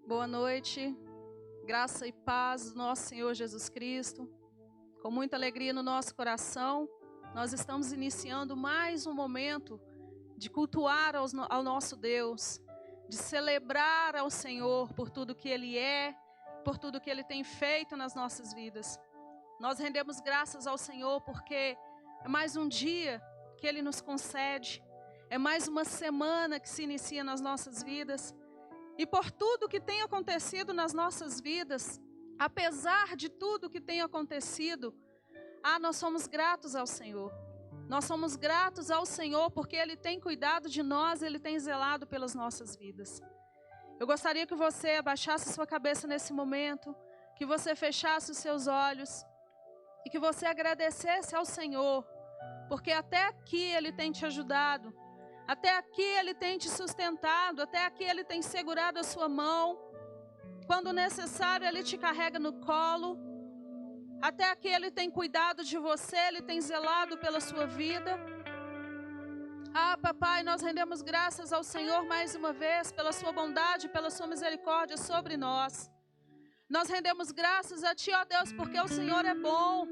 Boa noite, graça e paz do nosso Senhor Jesus Cristo. Com muita alegria no nosso coração, nós estamos iniciando mais um momento de cultuar ao nosso Deus, de celebrar ao Senhor por tudo que Ele é, por tudo que Ele tem feito nas nossas vidas. Nós rendemos graças ao Senhor porque é mais um dia que Ele nos concede, é mais uma semana que se inicia nas nossas vidas. E por tudo que tem acontecido nas nossas vidas, apesar de tudo que tem acontecido, nós somos gratos ao Senhor. Nós somos gratos ao Senhor porque Ele tem cuidado de nós, Ele tem zelado pelas nossas vidas. Eu gostaria que você abaixasse sua cabeça nesse momento, que você fechasse os seus olhos e que você agradecesse ao Senhor, porque até aqui Ele tem te ajudado. Até aqui Ele tem te sustentado, até aqui Ele tem segurado a sua mão. Quando necessário, Ele te carrega no colo. Até aqui Ele tem cuidado de você, Ele tem zelado pela sua vida. Papai, nós rendemos graças ao Senhor mais uma vez, pela sua bondade, pela sua misericórdia sobre nós. Nós rendemos graças a Ti, ó Deus, porque o Senhor é bom.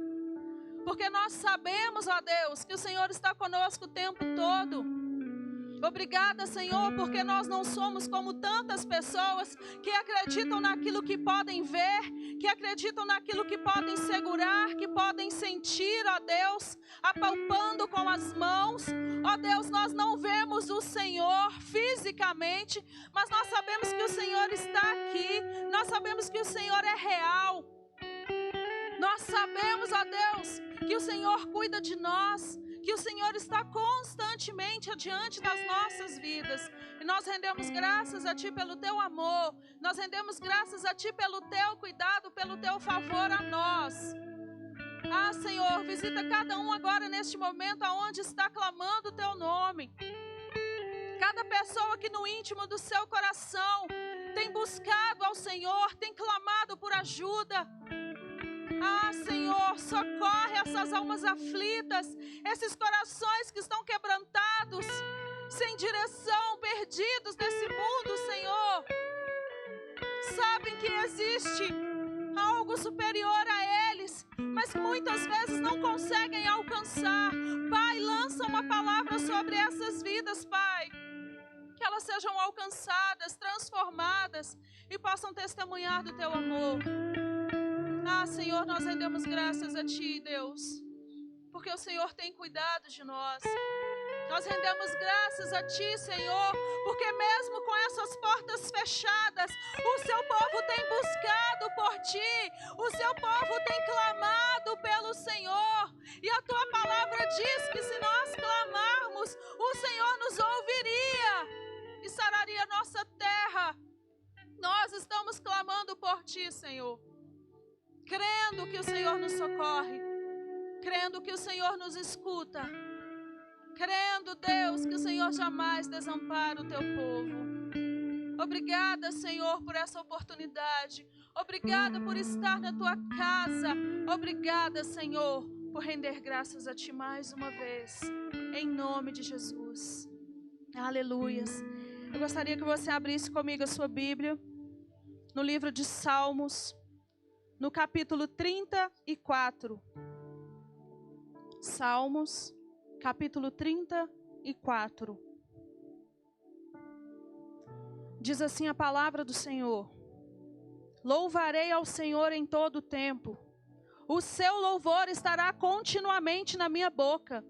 Porque nós sabemos, ó Deus, que o Senhor está conosco o tempo todo. Obrigada, Senhor, porque nós não somos como tantas pessoas que acreditam naquilo que podem ver, que acreditam naquilo que podem segurar, que podem sentir, ó Deus, apalpando com as mãos. Ó Deus, nós não vemos o Senhor fisicamente, mas nós sabemos que o Senhor está aqui, nós sabemos que o Senhor é real. Nós sabemos, ó Deus, que o Senhor cuida de nós, que o Senhor está constantemente adiante das nossas vidas. E nós rendemos graças a Ti pelo Teu amor. Nós rendemos graças a Ti pelo Teu cuidado, pelo Teu favor a nós. Senhor, visita cada um agora neste momento aonde está clamando o Teu nome. Cada pessoa que no íntimo do seu coração tem buscado ao Senhor, tem clamado por ajuda. Senhor, socorre essas almas aflitas, esses corações que estão quebrantados, sem direção, perdidos nesse mundo, Senhor. Sabem que existe algo superior a eles, mas muitas vezes não conseguem alcançar. Pai, lança uma palavra sobre essas vidas, Pai. Que elas sejam alcançadas, transformadas e possam testemunhar do Teu amor. Senhor, nós rendemos graças a Ti, Deus, porque o Senhor tem cuidado de nós. Nós rendemos graças a Ti, Senhor, porque mesmo com essas portas fechadas, o Seu povo tem buscado por Ti, o Seu povo tem clamado pelo Senhor, e a Tua palavra diz que se nós clamarmos, o Senhor nos ouviria e sararia a nossa terra. Nós estamos clamando por Ti, Senhor, crendo que o Senhor nos socorre, crendo que o Senhor nos escuta, crendo, Deus, que o Senhor jamais desampara o Teu povo. Obrigada, Senhor, por essa oportunidade. Obrigada por estar na Tua casa. Obrigada, Senhor, por render graças a Ti mais uma vez, em nome de Jesus. Aleluias. Eu gostaria que você abrisse comigo a sua Bíblia, no livro de Salmos, no capítulo 34, Salmos, capítulo 34. Diz assim a palavra do Senhor: Louvarei ao Senhor em todo o tempo, o seu louvor estará continuamente na minha boca.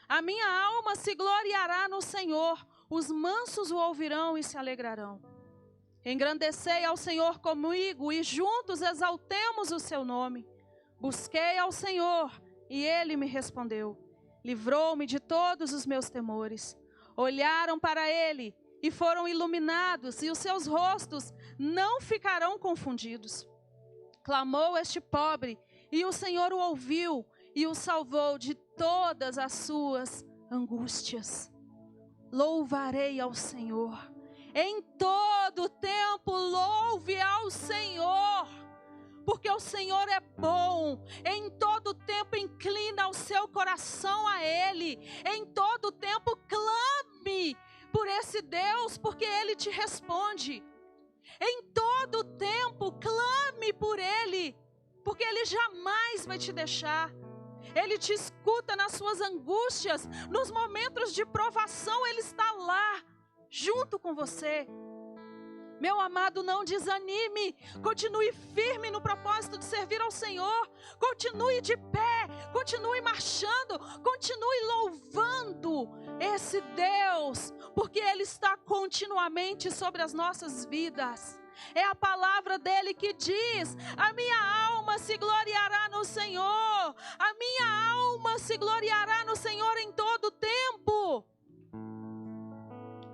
A minha alma se gloriará no Senhor, os mansos o ouvirão e se alegrarão. Engrandecei ao Senhor comigo e juntos exaltemos o seu nome. Busquei ao Senhor e Ele me respondeu. Livrou-me de todos os meus temores. Olharam para Ele e foram iluminados, e os seus rostos não ficarão confundidos. Clamou este pobre e o Senhor o ouviu e o salvou de todas as suas angústias. Louvarei ao Senhor. Em todo tempo louve ao Senhor, porque o Senhor é bom. Em todo tempo inclina o seu coração a Ele. Em todo tempo clame por esse Deus, porque Ele te responde. Em todo todo tempo, clame por Ele, porque Ele jamais vai te deixar. Ele te escuta nas suas angústias, nos momentos de provação, Ele está lá, junto com você. Meu amado, não desanime, continue firme no propósito de servir ao Senhor, continue de pé, continue marchando, continue louvando esse Deus, porque Ele está continuamente sobre as nossas vidas. É a palavra dele que diz: a minha alma se gloriará no Senhor, a minha alma se gloriará no Senhor em todo tempo.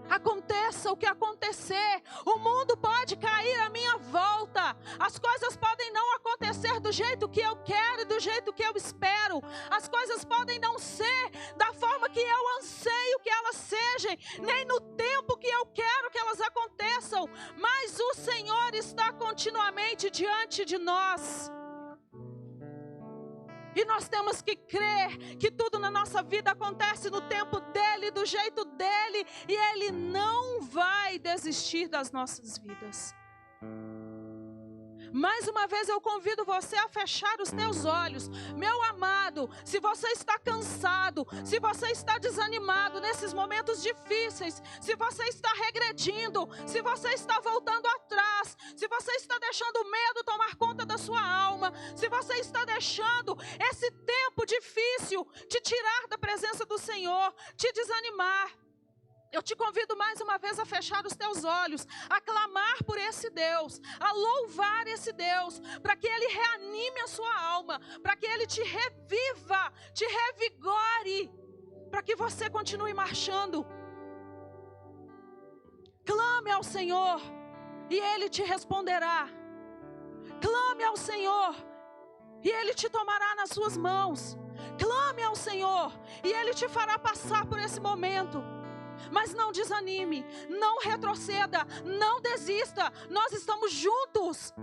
Aconteça o que acontecer, o mundo pode cair à minha volta, as coisas podem não acontecer do jeito que eu quero e do jeito que eu espero, as coisas podem não ser da forma que eu anseio que elas sejam, nem no tempo que eu quero que elas aconteçam, mas o Senhor está continuamente diante de nós. E nós temos que crer que tudo na nossa vida acontece no tempo dEle, do jeito dEle, e Ele não vai desistir das nossas vidas. Mais uma vez eu convido você a fechar os teus olhos. Meu amado, se você está cansado, se você está desanimado nesses momentos difíceis, se você está regredindo, se você está voltando atrás, se você está deixando o medo tomar conta da sua alma, se você está deixando esse tempo difícil te tirar da presença do Senhor, te desanimar, eu te convido mais uma vez a fechar os teus olhos, a clamar por esse Deus, a louvar esse Deus, para que Ele reanime a sua alma, para que Ele te reviva, te revigore, para que você continue marchando. Clame ao Senhor e Ele te responderá. Clame ao Senhor e Ele te tomará nas suas mãos. Clame ao Senhor e Ele te fará passar por esse momento. Mas não desanime, não retroceda, não desista. Nós estamos juntos.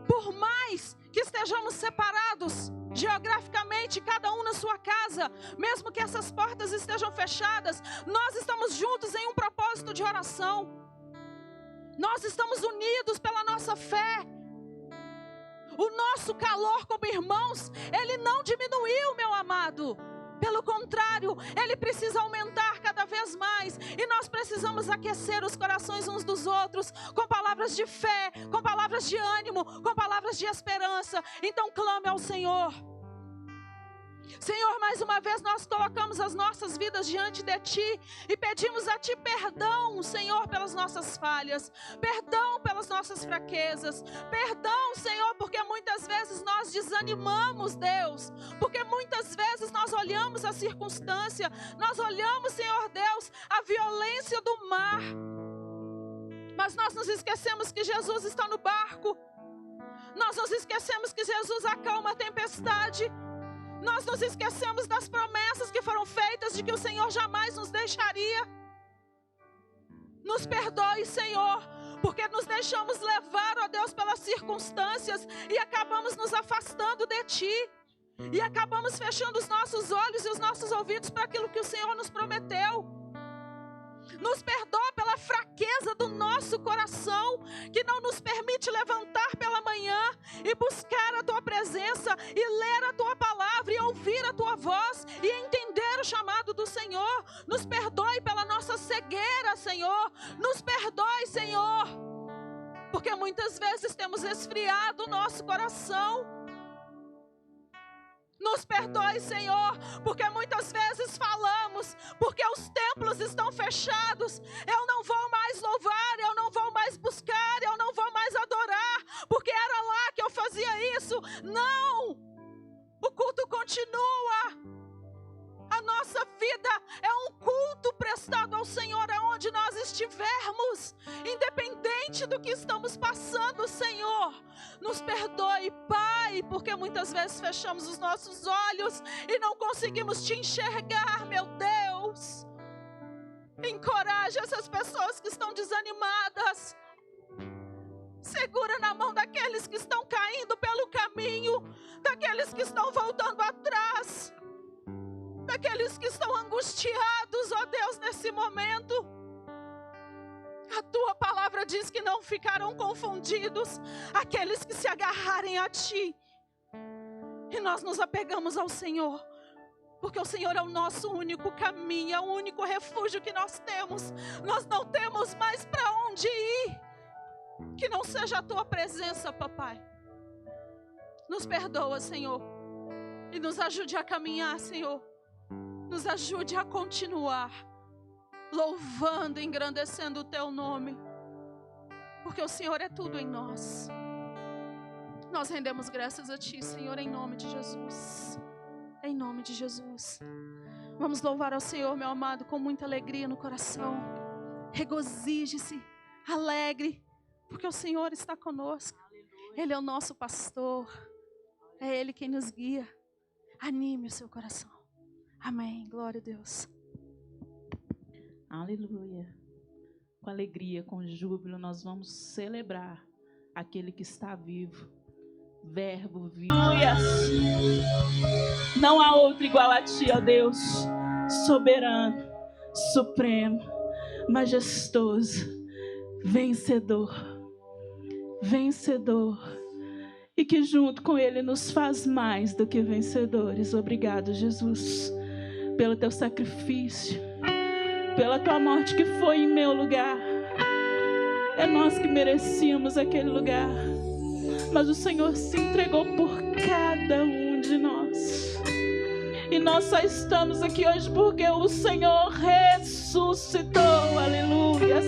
Por mais que estejamos separados geograficamente, cada um na sua casa, mesmo que essas portas estejam fechadas, nós estamos juntos em um propósito de oração. Nós estamos unidos pela nossa fé. O nosso calor como irmãos, ele não diminuiu, meu amado. Pelo contrário, ele precisa aumentar cada vez mais. E nós precisamos aquecer os corações uns dos outros com palavras de fé, com palavras de ânimo, com palavras de esperança. Então clame ao Senhor. Senhor, mais uma vez nós colocamos as nossas vidas diante de Ti e pedimos a Ti perdão, Senhor, pelas nossas falhas, perdão pelas nossas fraquezas, perdão, Senhor, porque muitas vezes nós desanimamos, Deus, porque muitas vezes nós olhamos a circunstância, nós olhamos, Senhor Deus, a violência do mar, mas nós nos esquecemos que Jesus está no barco, nós nos esquecemos que Jesus acalma a tempestade. Nós nos esquecemos das promessas que foram feitas de que o Senhor jamais nos deixaria. Nos perdoe, Senhor, porque nos deixamos levar, ó Deus, pelas circunstâncias e acabamos nos afastando de Ti. E acabamos fechando os nossos olhos e os nossos ouvidos para aquilo que o Senhor nos prometeu. Nos perdoa pela fraqueza do nosso coração, que não nos permite levantar pela manhã e buscar a Tua presença, e ler a Tua palavra, e ouvir a Tua voz, e entender o chamado do Senhor. Nos perdoe pela nossa cegueira, Senhor. Nos perdoe, Senhor, porque muitas vezes temos esfriado o nosso coração. Nos perdoe, Senhor, porque muitas vezes falamos, porque os templos estão fechados, eu não vou mais louvar, eu não vou mais buscar, eu não vou mais adorar, porque era lá que eu fazia isso. Não! O culto continua. A nossa vida é um culto prestado ao Senhor aonde nós estivermos, independente do que estamos passando, Senhor. Nos perdoe, Pai, porque muitas vezes fechamos os nossos olhos e não conseguimos Te enxergar, meu Deus. Encoraje essas pessoas que estão desanimadas. Segura na mão daqueles que estão caindo pelo caminho, daqueles que estão voltando atrás, daqueles que estão angustiados, ó Deus, nesse momento. A Tua palavra diz que não ficarão confundidos aqueles que se agarrarem a Ti. E nós nos apegamos ao Senhor, porque o Senhor é o nosso único caminho, é o único refúgio que nós temos. Nós não temos mais para onde ir, que não seja a Tua presença, papai. Nos perdoa, Senhor, e nos ajude a caminhar, Senhor. Nos ajude a continuar louvando e engrandecendo o Teu nome, porque o Senhor é tudo em nós. Nós rendemos graças a Ti, Senhor, em nome de Jesus. Em nome de Jesus. Vamos louvar ao Senhor, meu amado, com muita alegria no coração. Regozije-se, alegre, porque o Senhor está conosco. Ele é o nosso pastor. É Ele quem nos guia. Anime o seu coração. Amém. Glória a Deus. Aleluia. Com alegria, com júbilo, nós vamos celebrar aquele que está vivo. Verbo vivo. Aleluia. Não há outro igual a Ti, ó Deus. Soberano, supremo, majestoso, vencedor. Vencedor. E que junto com Ele nos faz mais do que vencedores. Obrigado, Jesus, pelo Teu sacrifício, pela Tua morte que foi em meu lugar. É nós que merecíamos aquele lugar, mas o Senhor se entregou por cada um de nós. E nós só estamos aqui hoje porque o Senhor ressuscitou. Aleluia.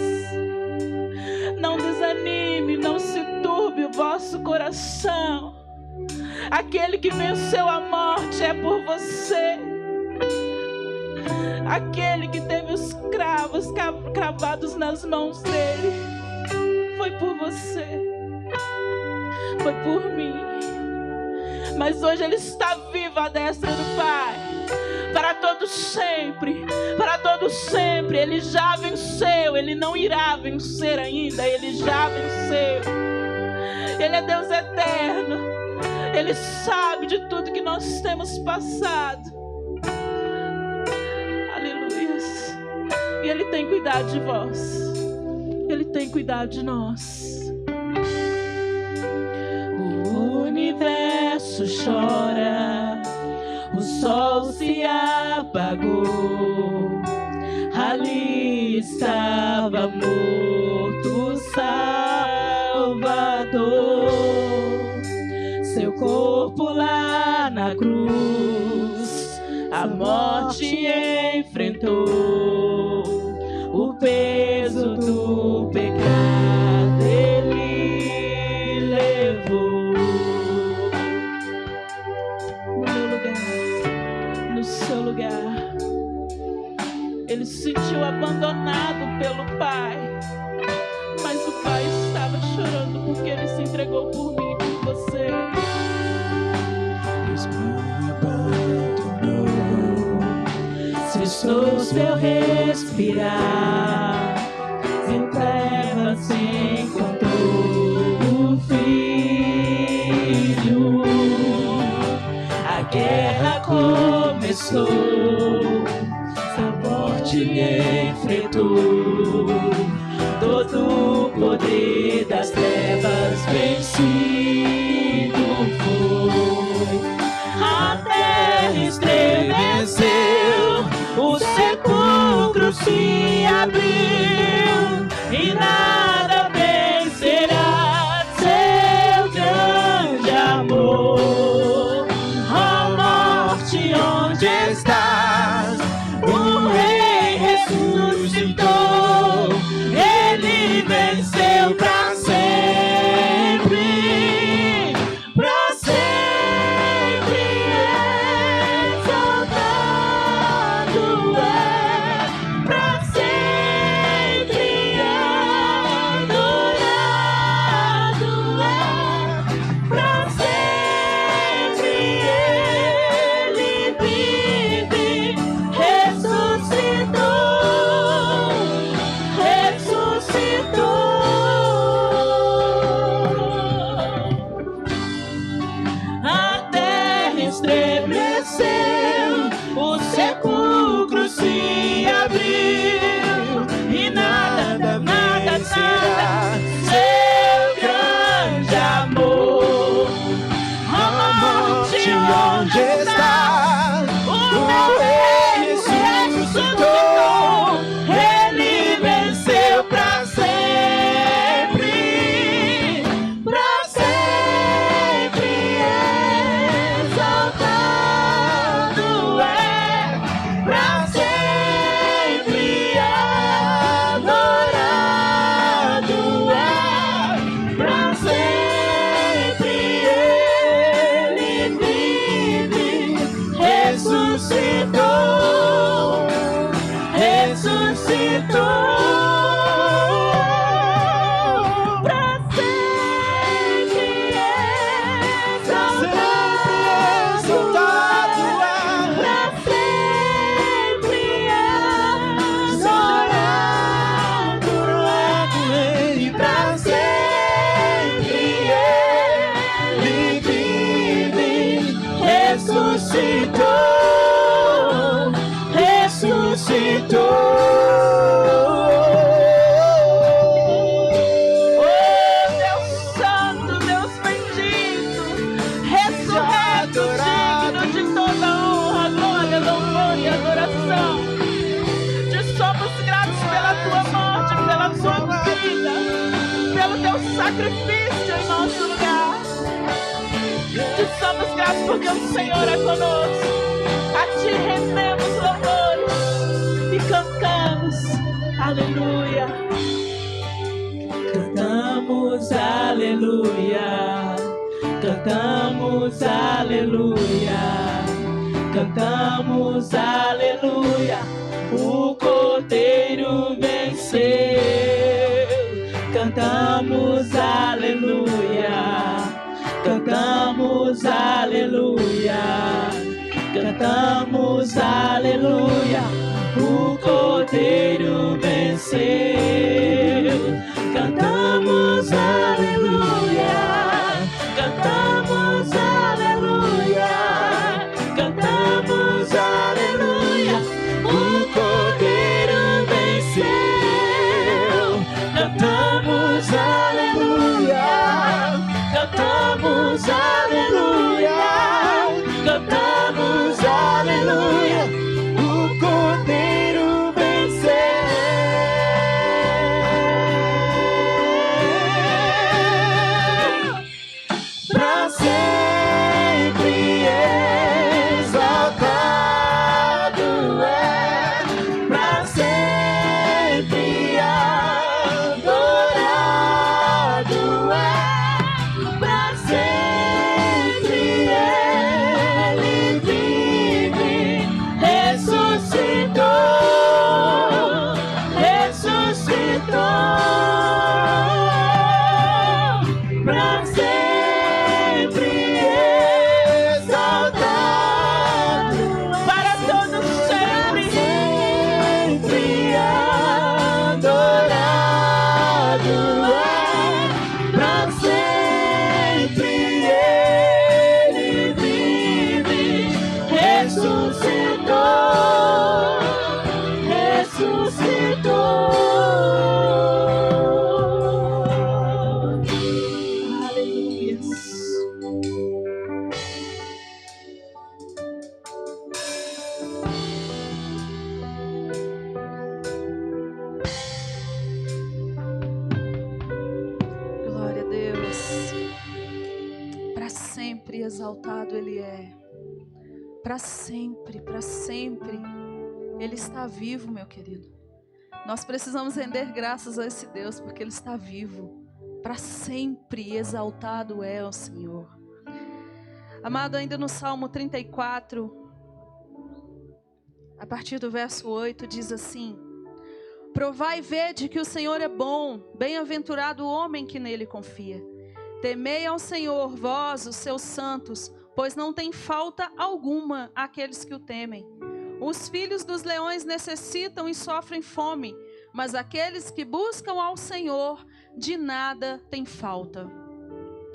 Não desanime, não se turbe o vosso coração. Aquele que venceu a morte é por você. Aquele que teve os cravos cravados nas mãos dele foi por você, foi por mim. Mas hoje Ele está vivo à destra do Pai, para todos sempre, para todos sempre. Ele já venceu, Ele não irá vencer ainda, Ele já venceu. Ele é Deus eterno, Ele sabe de tudo que nós temos passado. Aleluias. E Ele tem cuidado de vós, Ele tem cuidado de nós. O universo chora, o sol se apagou, ali estava morto o Salvador. Seu corpo lá na cruz, a morte enfrentou, o peso do pecado Ele levou. No seu lugar, Ele se sentiu abandonado pelo Pai, mas o Pai estava chorando porque Ele se entregou por mim e por você. Deus me abandonou, cessou seu respirar, em trevas se encontrou o Filho. A guerra começou, a morte enfrentou, todo o poder das trevas vencido foi. A terra estremeceu, o sepulcro se abriu e nada vencerá seu grande amor. Ó morte, onde estás? O Rei ressuscitou, Ele venceu pra sempre, pra sempre exaltado é, pra sempre sacrifício em nosso lugar. Te somos gratos porque o Senhor é conosco. A Ti rendemos louvores e cantamos. Aleluia. Cantamos aleluia. Cantamos aleluia. Cantamos aleluia. O Cordeiro venceu. Cantamos aleluia. Cantamos aleluia. Cantamos aleluia. O Cordeiro venceu. Cantamos aleluia. Cantamos aleluia. Cantamos aleluia. O Cordeiro venceu. Cantamos aleluia. Cantamos aleluia. Cantamos aleluia. O Cordeiro venceu. Pra sempre exaltado é, pra sempre adorado é, pra sempre Ele vive, ressuscitou, ressuscitou, pra sempre exaltado, para todos sempre, sempre adorado é, pra sempre Ele vive, ressuscitou, ressuscitou. Aleluia. Glória a Deus. Para sempre exaltado Ele é. Para sempre, para sempre. Ele está vivo, meu querido. Nós precisamos render graças a esse Deus, porque Ele está vivo. Para sempre exaltado é o Senhor. Amado, ainda no Salmo 34, a partir do verso 8, diz assim: provai e vede que o Senhor é bom, bem-aventurado o homem que nele confia. Temei ao Senhor, vós, os seus santos, pois não tem falta alguma àqueles que o temem. Os filhos dos leões necessitam e sofrem fome, mas aqueles que buscam ao Senhor, de nada tem falta.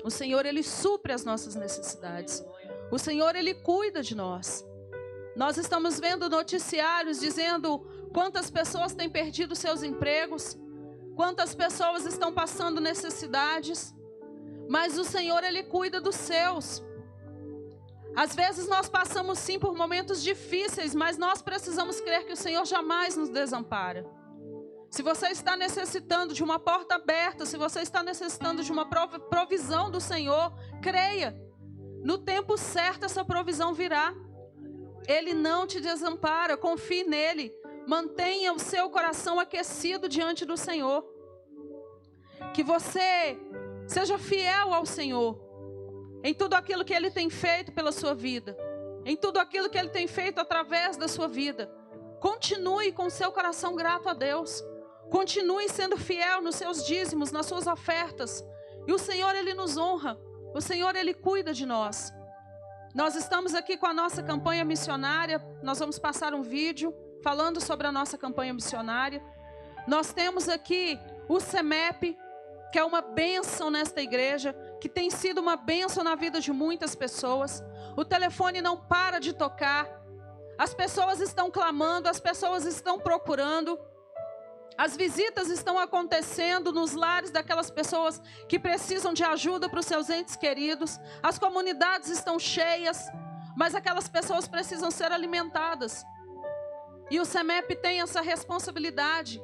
O Senhor, Ele supre as nossas necessidades. O Senhor, Ele cuida de nós. Nós estamos vendo noticiários dizendo quantas pessoas têm perdido seus empregos, quantas pessoas estão passando necessidades, mas o Senhor, Ele cuida dos seus. Às vezes nós passamos sim por momentos difíceis, mas nós precisamos crer que o Senhor jamais nos desampara. Se você está necessitando de uma porta aberta, se você está necessitando de uma provisão do Senhor, creia. No tempo certo essa provisão virá. Ele não te desampara, confie nele. Mantenha o seu coração aquecido diante do Senhor. Que você seja fiel ao Senhor em tudo aquilo que Ele tem feito pela sua vida, em tudo aquilo que Ele tem feito através da sua vida. Continue com o seu coração grato a Deus. Continue sendo fiel nos seus dízimos, nas suas ofertas. E o Senhor, Ele nos honra. O Senhor, Ele cuida de nós. Nós estamos aqui com a nossa campanha missionária. Nós vamos passar um vídeo falando sobre a nossa campanha missionária. Nós temos aqui o CEMEP, que é uma bênção nesta igreja, que tem sido uma bênção na vida de muitas pessoas. O telefone não para de tocar. As pessoas estão clamando, as pessoas estão procurando. As visitas estão acontecendo nos lares daquelas pessoas que precisam de ajuda para os seus entes queridos. As comunidades estão cheias, mas aquelas pessoas precisam ser alimentadas. E o CEMEP tem essa responsabilidade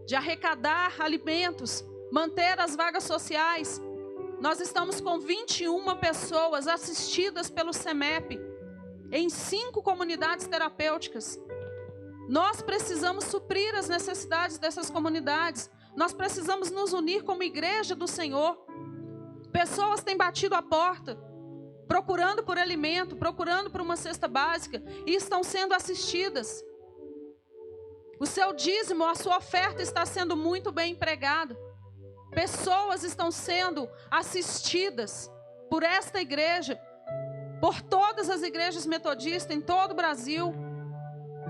de arrecadar alimentos, manter as vagas sociais. Nós estamos com 21 pessoas assistidas pelo CEMEP em 5 comunidades terapêuticas. Nós precisamos suprir as necessidades dessas comunidades. Nós precisamos nos unir como igreja do Senhor. Pessoas têm batido a porta, procurando por alimento, procurando por uma cesta básica e estão sendo assistidas. O seu dízimo, a sua oferta está sendo muito bem empregada. Pessoas estão sendo assistidas por esta igreja, por todas as igrejas metodistas em todo o Brasil.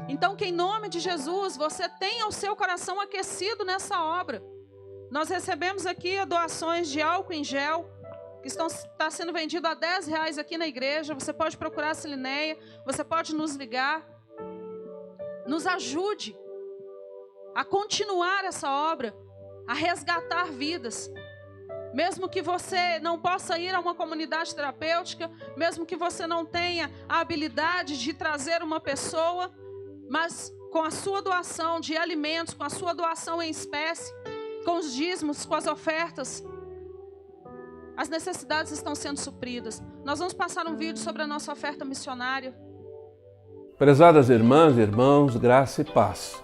Então, que em nome de Jesus, você tenha o seu coração aquecido nessa obra. Nós recebemos aqui doações de álcool em gel, que está sendo vendido a R$10 aqui na igreja. Você pode procurar a Silineia, você pode nos ligar. Nos ajude a continuar essa obra, a resgatar vidas. Mesmo que você não possa ir a uma comunidade terapêutica, mesmo que você não tenha a habilidade de trazer uma pessoa, mas com a sua doação de alimentos, com a sua doação em espécie, com os dízimos, com as ofertas, as necessidades estão sendo supridas. Nós vamos passar um vídeo sobre a nossa oferta missionária. Prezadas irmãs e irmãos, graça e paz.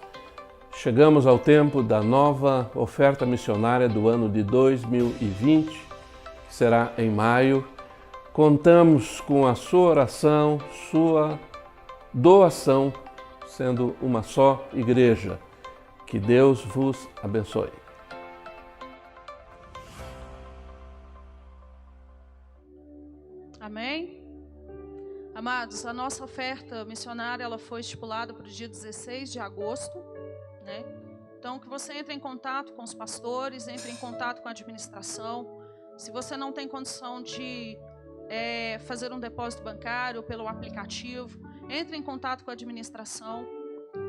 Chegamos ao tempo da nova oferta missionária do ano de 2020, que será em maio. Contamos com a sua oração, sua doação, sendo uma só igreja. Que Deus vos abençoe. Amém? Amados, a nossa oferta missionária ela foi estipulada para o dia 16 de agosto. Né? Então, que você entre em contato com os pastores, entre em contato com a administração. Se você não tem condição de fazer um depósito bancário pelo aplicativo, entre em contato com a administração.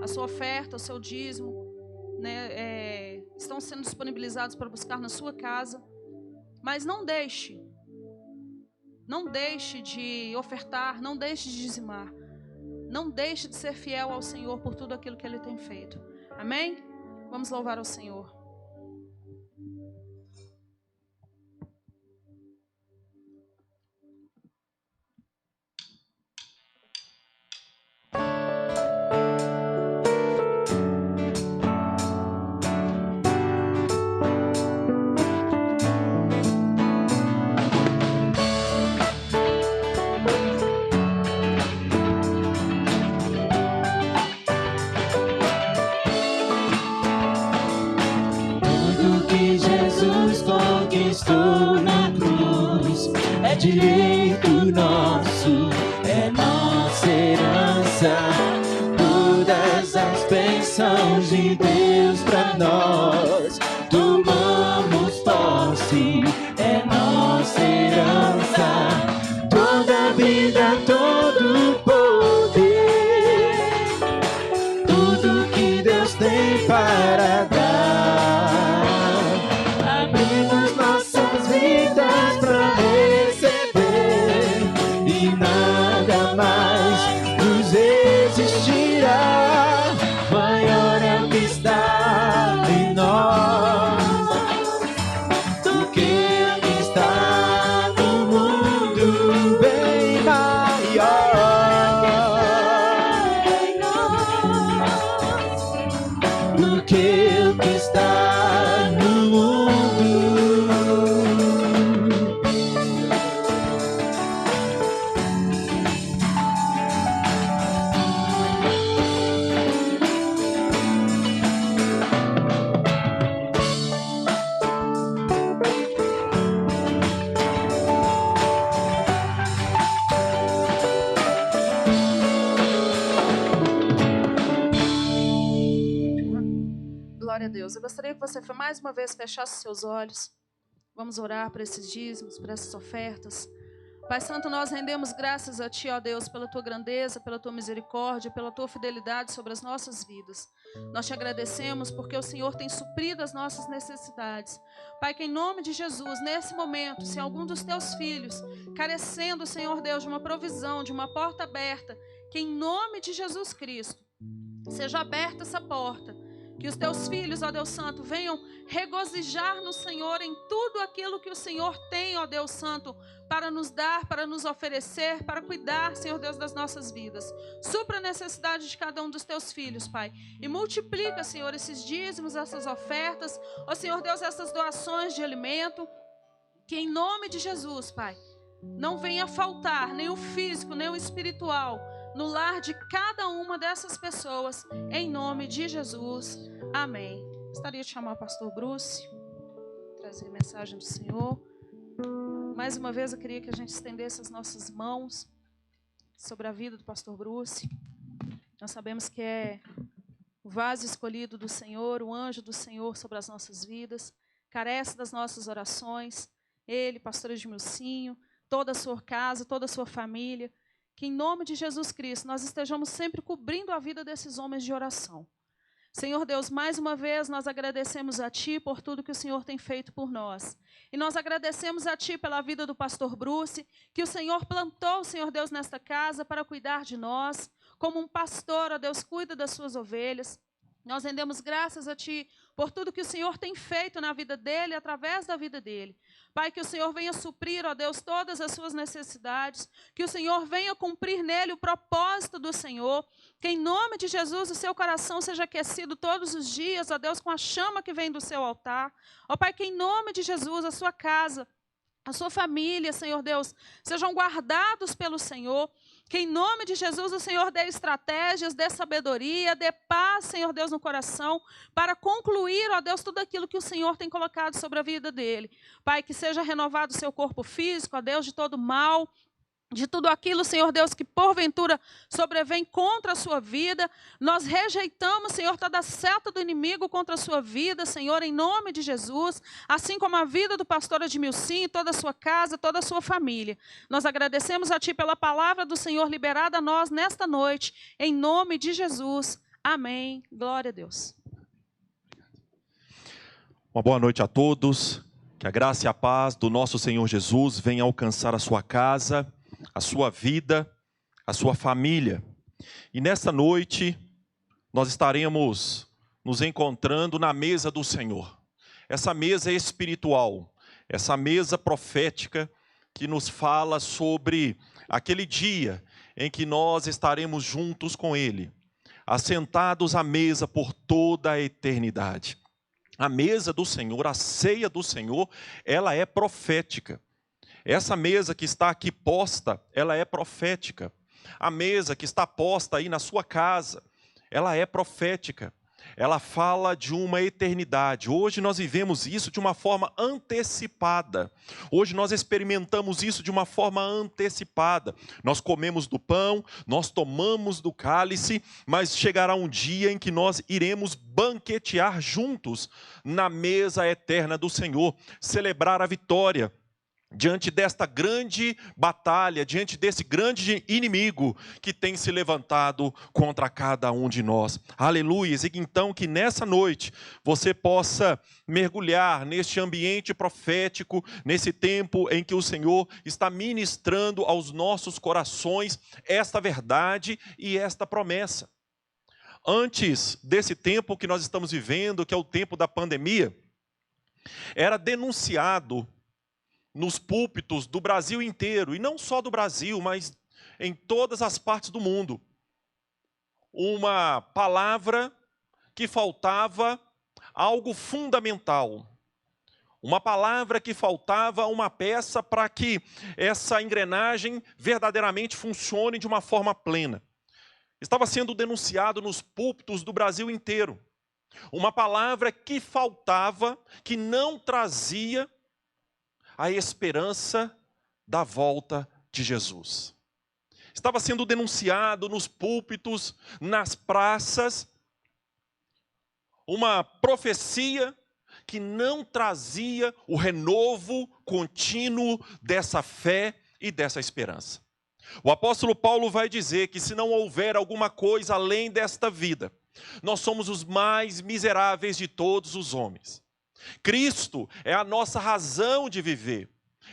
A sua oferta, o seu dízimo, né, estão sendo disponibilizados para buscar na sua casa. Mas não deixe de ofertar, não deixe de dizimar. Não deixe de ser fiel ao Senhor por tudo aquilo que Ele tem feito. Amém? Vamos louvar ao Senhor. Direito nosso, é nossa herança. Todas as bênçãos de Deus pra nós, tomamos posse, é nossa herança. Toda a vida, todo o poder, tudo que Deus tem para dar. Abrimos nossas vidas pra e nada mais nos resistirá. Maior é o que está em nós do que o que está no mundo, bem maior do que o que está no mundo. Glória a Deus. Eu gostaria que você mais uma vez fechasse seus olhos. Vamos orar por esses dízimos, por essas ofertas. Pai Santo, nós rendemos graças a Ti, ó Deus, pela Tua grandeza, pela Tua misericórdia, pela Tua fidelidade sobre as nossas vidas. Nós Te agradecemos porque o Senhor tem suprido as nossas necessidades. Pai, que em nome de Jesus, nesse momento, se algum dos Teus filhos, carecendo, Senhor Deus, de uma provisão, de uma porta aberta, que em nome de Jesus Cristo, seja aberta essa porta Que os teus filhos, ó Deus Santo, venham regozijar no Senhor em tudo aquilo que o Senhor tem, ó Deus Santo, para nos dar, para nos oferecer, para cuidar, Senhor Deus, das nossas vidas. Supra a necessidade de cada um dos teus filhos, Pai. E multiplica, Senhor, esses dízimos, essas ofertas, ó Senhor Deus, essas doações de alimento. Que em nome de Jesus, Pai, não venha faltar nem o físico, nem o espiritual no lar de cada uma dessas pessoas, em nome de Jesus. Amém. Gostaria de chamar o pastor Bruce, trazer a mensagem do Senhor. Mais uma vez eu queria que a gente estendesse as nossas mãos sobre a vida do pastor Bruce. Nós sabemos que é o vaso escolhido do Senhor, o anjo do Senhor sobre as nossas vidas, carece das nossas orações. Ele, pastor Edmilcinho, toda a sua casa, toda a sua família. Que em nome de Jesus Cristo nós estejamos sempre cobrindo a vida desses homens de oração. Senhor Deus, mais uma vez nós agradecemos a Ti por tudo que o Senhor tem feito por nós. E nós agradecemos a Ti pela vida do pastor Bruce, que o Senhor plantou, Senhor Deus, nesta casa para cuidar de nós. Como um pastor, ó Deus, cuida das suas ovelhas. Nós rendemos graças a Ti por tudo que o Senhor tem feito na vida dele, através da vida dele. Pai, que o Senhor venha suprir, ó Deus, todas as suas necessidades, que o Senhor venha cumprir nele o propósito do Senhor, que em nome de Jesus o seu coração seja aquecido todos os dias, ó Deus, com a chama que vem do seu altar. Ó Pai, que em nome de Jesus a sua casa, a sua família, Senhor Deus, sejam guardados pelo Senhor. Que em nome de Jesus o Senhor dê estratégias, dê sabedoria, dê paz, Senhor Deus, no coração, para concluir, ó Deus, tudo aquilo que o Senhor tem colocado sobre a vida dele. Pai, que seja renovado o seu corpo físico, ó Deus, de todo mal, de tudo aquilo, Senhor Deus, que porventura sobrevém contra a sua vida. Nós rejeitamos, Senhor, toda a seta do inimigo contra a sua vida, Senhor, em nome de Jesus, assim como a vida do pastor Edmilcinho, toda a sua casa, toda a sua família. Nós agradecemos a Ti pela palavra do Senhor liberada a nós nesta noite, em nome de Jesus. Amém. Glória a Deus. Uma boa noite a todos. Que a graça e a paz do nosso Senhor Jesus venha alcançar a sua casa, a sua vida, a sua família. E nesta noite, nós estaremos nos encontrando na mesa do Senhor. Essa mesa espiritual, essa mesa profética que nos fala sobre aquele dia em que nós estaremos juntos com Ele, assentados à mesa por toda a eternidade. A mesa do Senhor, a ceia do Senhor, ela é profética. Essa mesa que está aqui posta, ela é profética. A mesa que está posta aí na sua casa, ela é profética. Ela fala de uma eternidade. Hoje nós vivemos isso de uma forma antecipada. Hoje nós experimentamos isso de uma forma antecipada. Nós comemos do pão, nós tomamos do cálice, mas chegará um dia em que nós iremos banquetear juntos na mesa eterna do Senhor, celebrar a vitória diante desta grande batalha, diante desse grande inimigo que tem se levantado contra cada um de nós. Aleluia! E então que nessa noite você possa mergulhar neste ambiente profético, nesse tempo em que o Senhor está ministrando aos nossos corações esta verdade e esta promessa. Antes desse tempo que nós estamos vivendo, que é o tempo da pandemia, era denunciado nos púlpitos do Brasil inteiro, e não só do Brasil, mas em todas as partes do mundo, uma palavra que faltava algo fundamental, uma palavra que faltava uma peça para que essa engrenagem verdadeiramente funcione de uma forma plena. Estava sendo denunciado nos púlpitos do Brasil inteiro, uma palavra que faltava, que não trazia a esperança da volta de Jesus. Estava sendo denunciado nos púlpitos, nas praças, uma profecia que não trazia o renovo contínuo dessa fé e dessa esperança. O apóstolo Paulo vai dizer que se não houver alguma coisa além desta vida, nós somos os mais miseráveis de todos os homens. Cristo é a nossa razão de viver.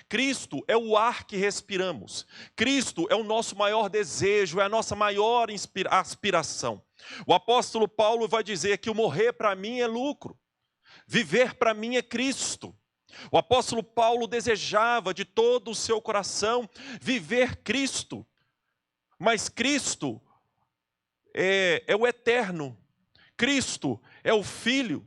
Cristo é o ar que respiramos. Cristo é o nosso maior desejo, é a nossa maior aspiração. O apóstolo Paulo vai dizer que o morrer para mim é lucro, viver para mim é Cristo. O apóstolo Paulo desejava de todo o seu coração viver Cristo, mas Cristo é o eterno, Cristo é o Filho.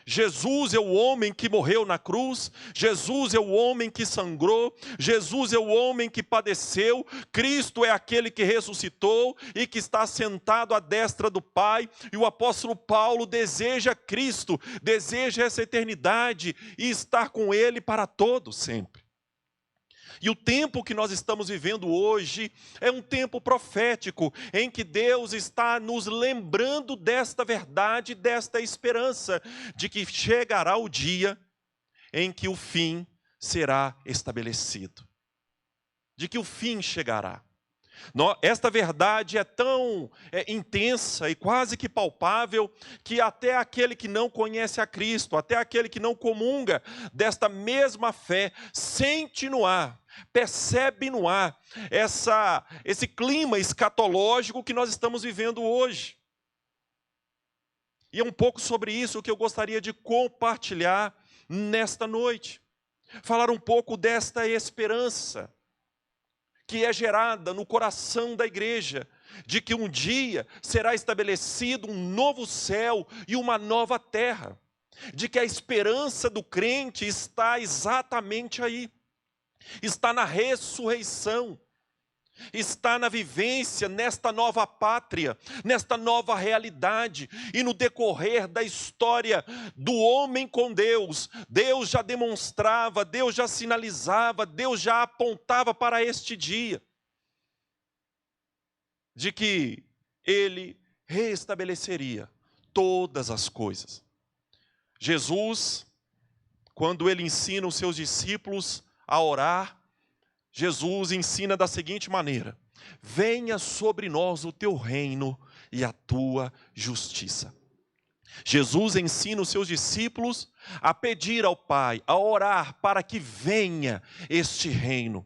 Jesus é o homem que morreu na cruz, Jesus é o homem que sangrou, Jesus é o homem que padeceu, Cristo é aquele que ressuscitou e que está sentado à destra do Pai, e o apóstolo Paulo deseja Cristo, deseja essa eternidade e estar com Ele para todo sempre. E o tempo que nós estamos vivendo hoje é um tempo profético, em que Deus está nos lembrando desta verdade, desta esperança, de que chegará o dia em que o fim será estabelecido. De que o fim chegará. Esta verdade é tão intensa e quase que palpável, que até aquele que não conhece a Cristo, até aquele que não comunga desta mesma fé, sente no ar, percebe no ar esse clima escatológico que nós estamos vivendo hoje. E é um pouco sobre isso que eu gostaria de compartilhar nesta noite. Falar um pouco desta esperança que é gerada no coração da igreja, de que um dia será estabelecido um novo céu e uma nova terra, de que a esperança do crente está exatamente aí, está na ressurreição, está na vivência nesta nova pátria, nesta nova realidade, e no decorrer da história do homem com Deus, Deus já demonstrava, Deus já sinalizava, Deus já apontava para este dia, de que Ele restabeleceria todas as coisas. Jesus, quando Ele ensina os seus discípulos a orar, Jesus ensina da seguinte maneira: venha sobre nós o teu reino e a tua justiça. Jesus ensina os seus discípulos a pedir ao Pai, a orar para que venha este reino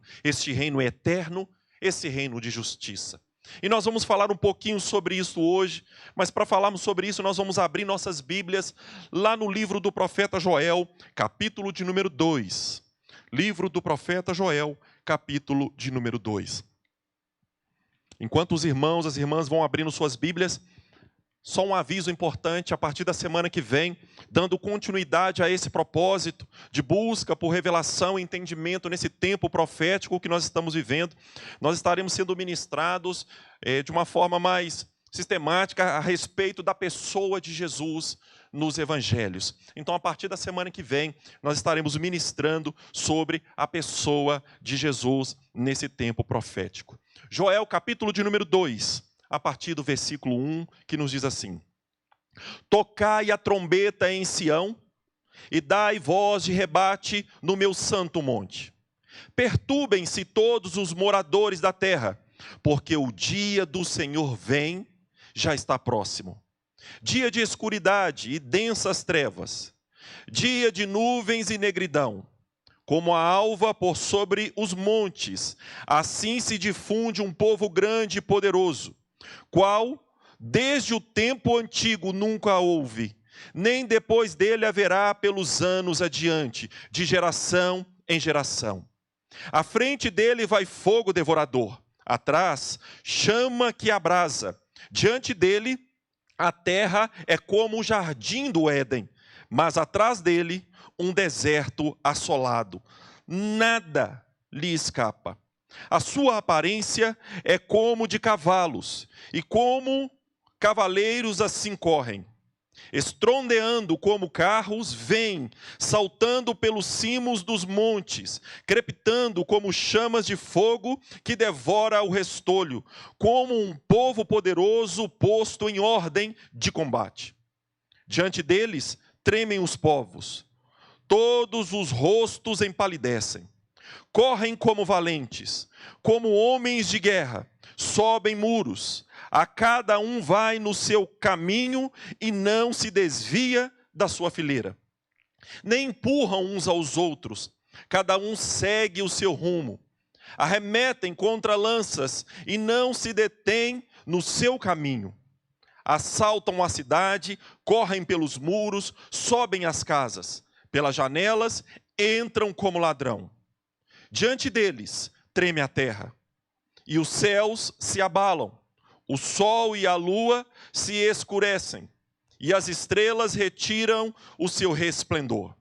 eterno, esse reino de justiça. E nós vamos falar um pouquinho sobre isso hoje, mas para falarmos sobre isso nós vamos abrir nossas Bíblias lá no livro do profeta Joel, capítulo de número 2. Livro do profeta Joel, capítulo de número 2. Enquanto os irmãos, as irmãs vão abrindo suas Bíblias, só um aviso importante: a partir da semana que vem, dando continuidade a esse propósito de busca por revelação e entendimento nesse tempo profético que nós estamos vivendo, nós estaremos sendo ministrados de uma forma mais sistemática a respeito da pessoa de Jesus nos evangelhos. Então, a partir da semana que vem, nós estaremos ministrando sobre a pessoa de Jesus nesse tempo profético. Joel, capítulo de número 2, a partir do versículo 1, que nos diz assim: tocai a trombeta em Sião, e dai voz de rebate no meu santo monte. Perturbem-se todos os moradores da terra, porque o dia do Senhor vem, já está próximo. Dia de escuridade e densas trevas, dia de nuvens e negridão, como a alva por sobre os montes, assim se difunde um povo grande e poderoso, qual desde o tempo antigo nunca houve, nem depois dele haverá pelos anos adiante, de geração em geração. À frente dele vai fogo devorador, atrás chama que abrasa, diante dele a terra é como o jardim do Éden, mas atrás dele um deserto assolado. Nada lhe escapa. A sua aparência é como de cavalos, e como cavaleiros assim correm. Estrondeando como carros, vêm, saltando pelos cimos dos montes, crepitando como chamas de fogo que devora o restolho, como um povo poderoso posto em ordem de combate. Diante deles tremem os povos, todos os rostos empalidecem, correm como valentes, como homens de guerra, sobem muros, a cada um vai no seu caminho e não se desvia da sua fileira. Nem empurram uns aos outros, Cada um segue o seu rumo. Arremetem contra lanças e não se detêm no seu caminho. Assaltam a cidade, correm pelos muros, sobem as casas. Pelas janelas, entram como ladrão. Diante deles, treme a terra. E os céus se abalam. O sol e a lua se escurecem. E as estrelas retiram o seu resplendor.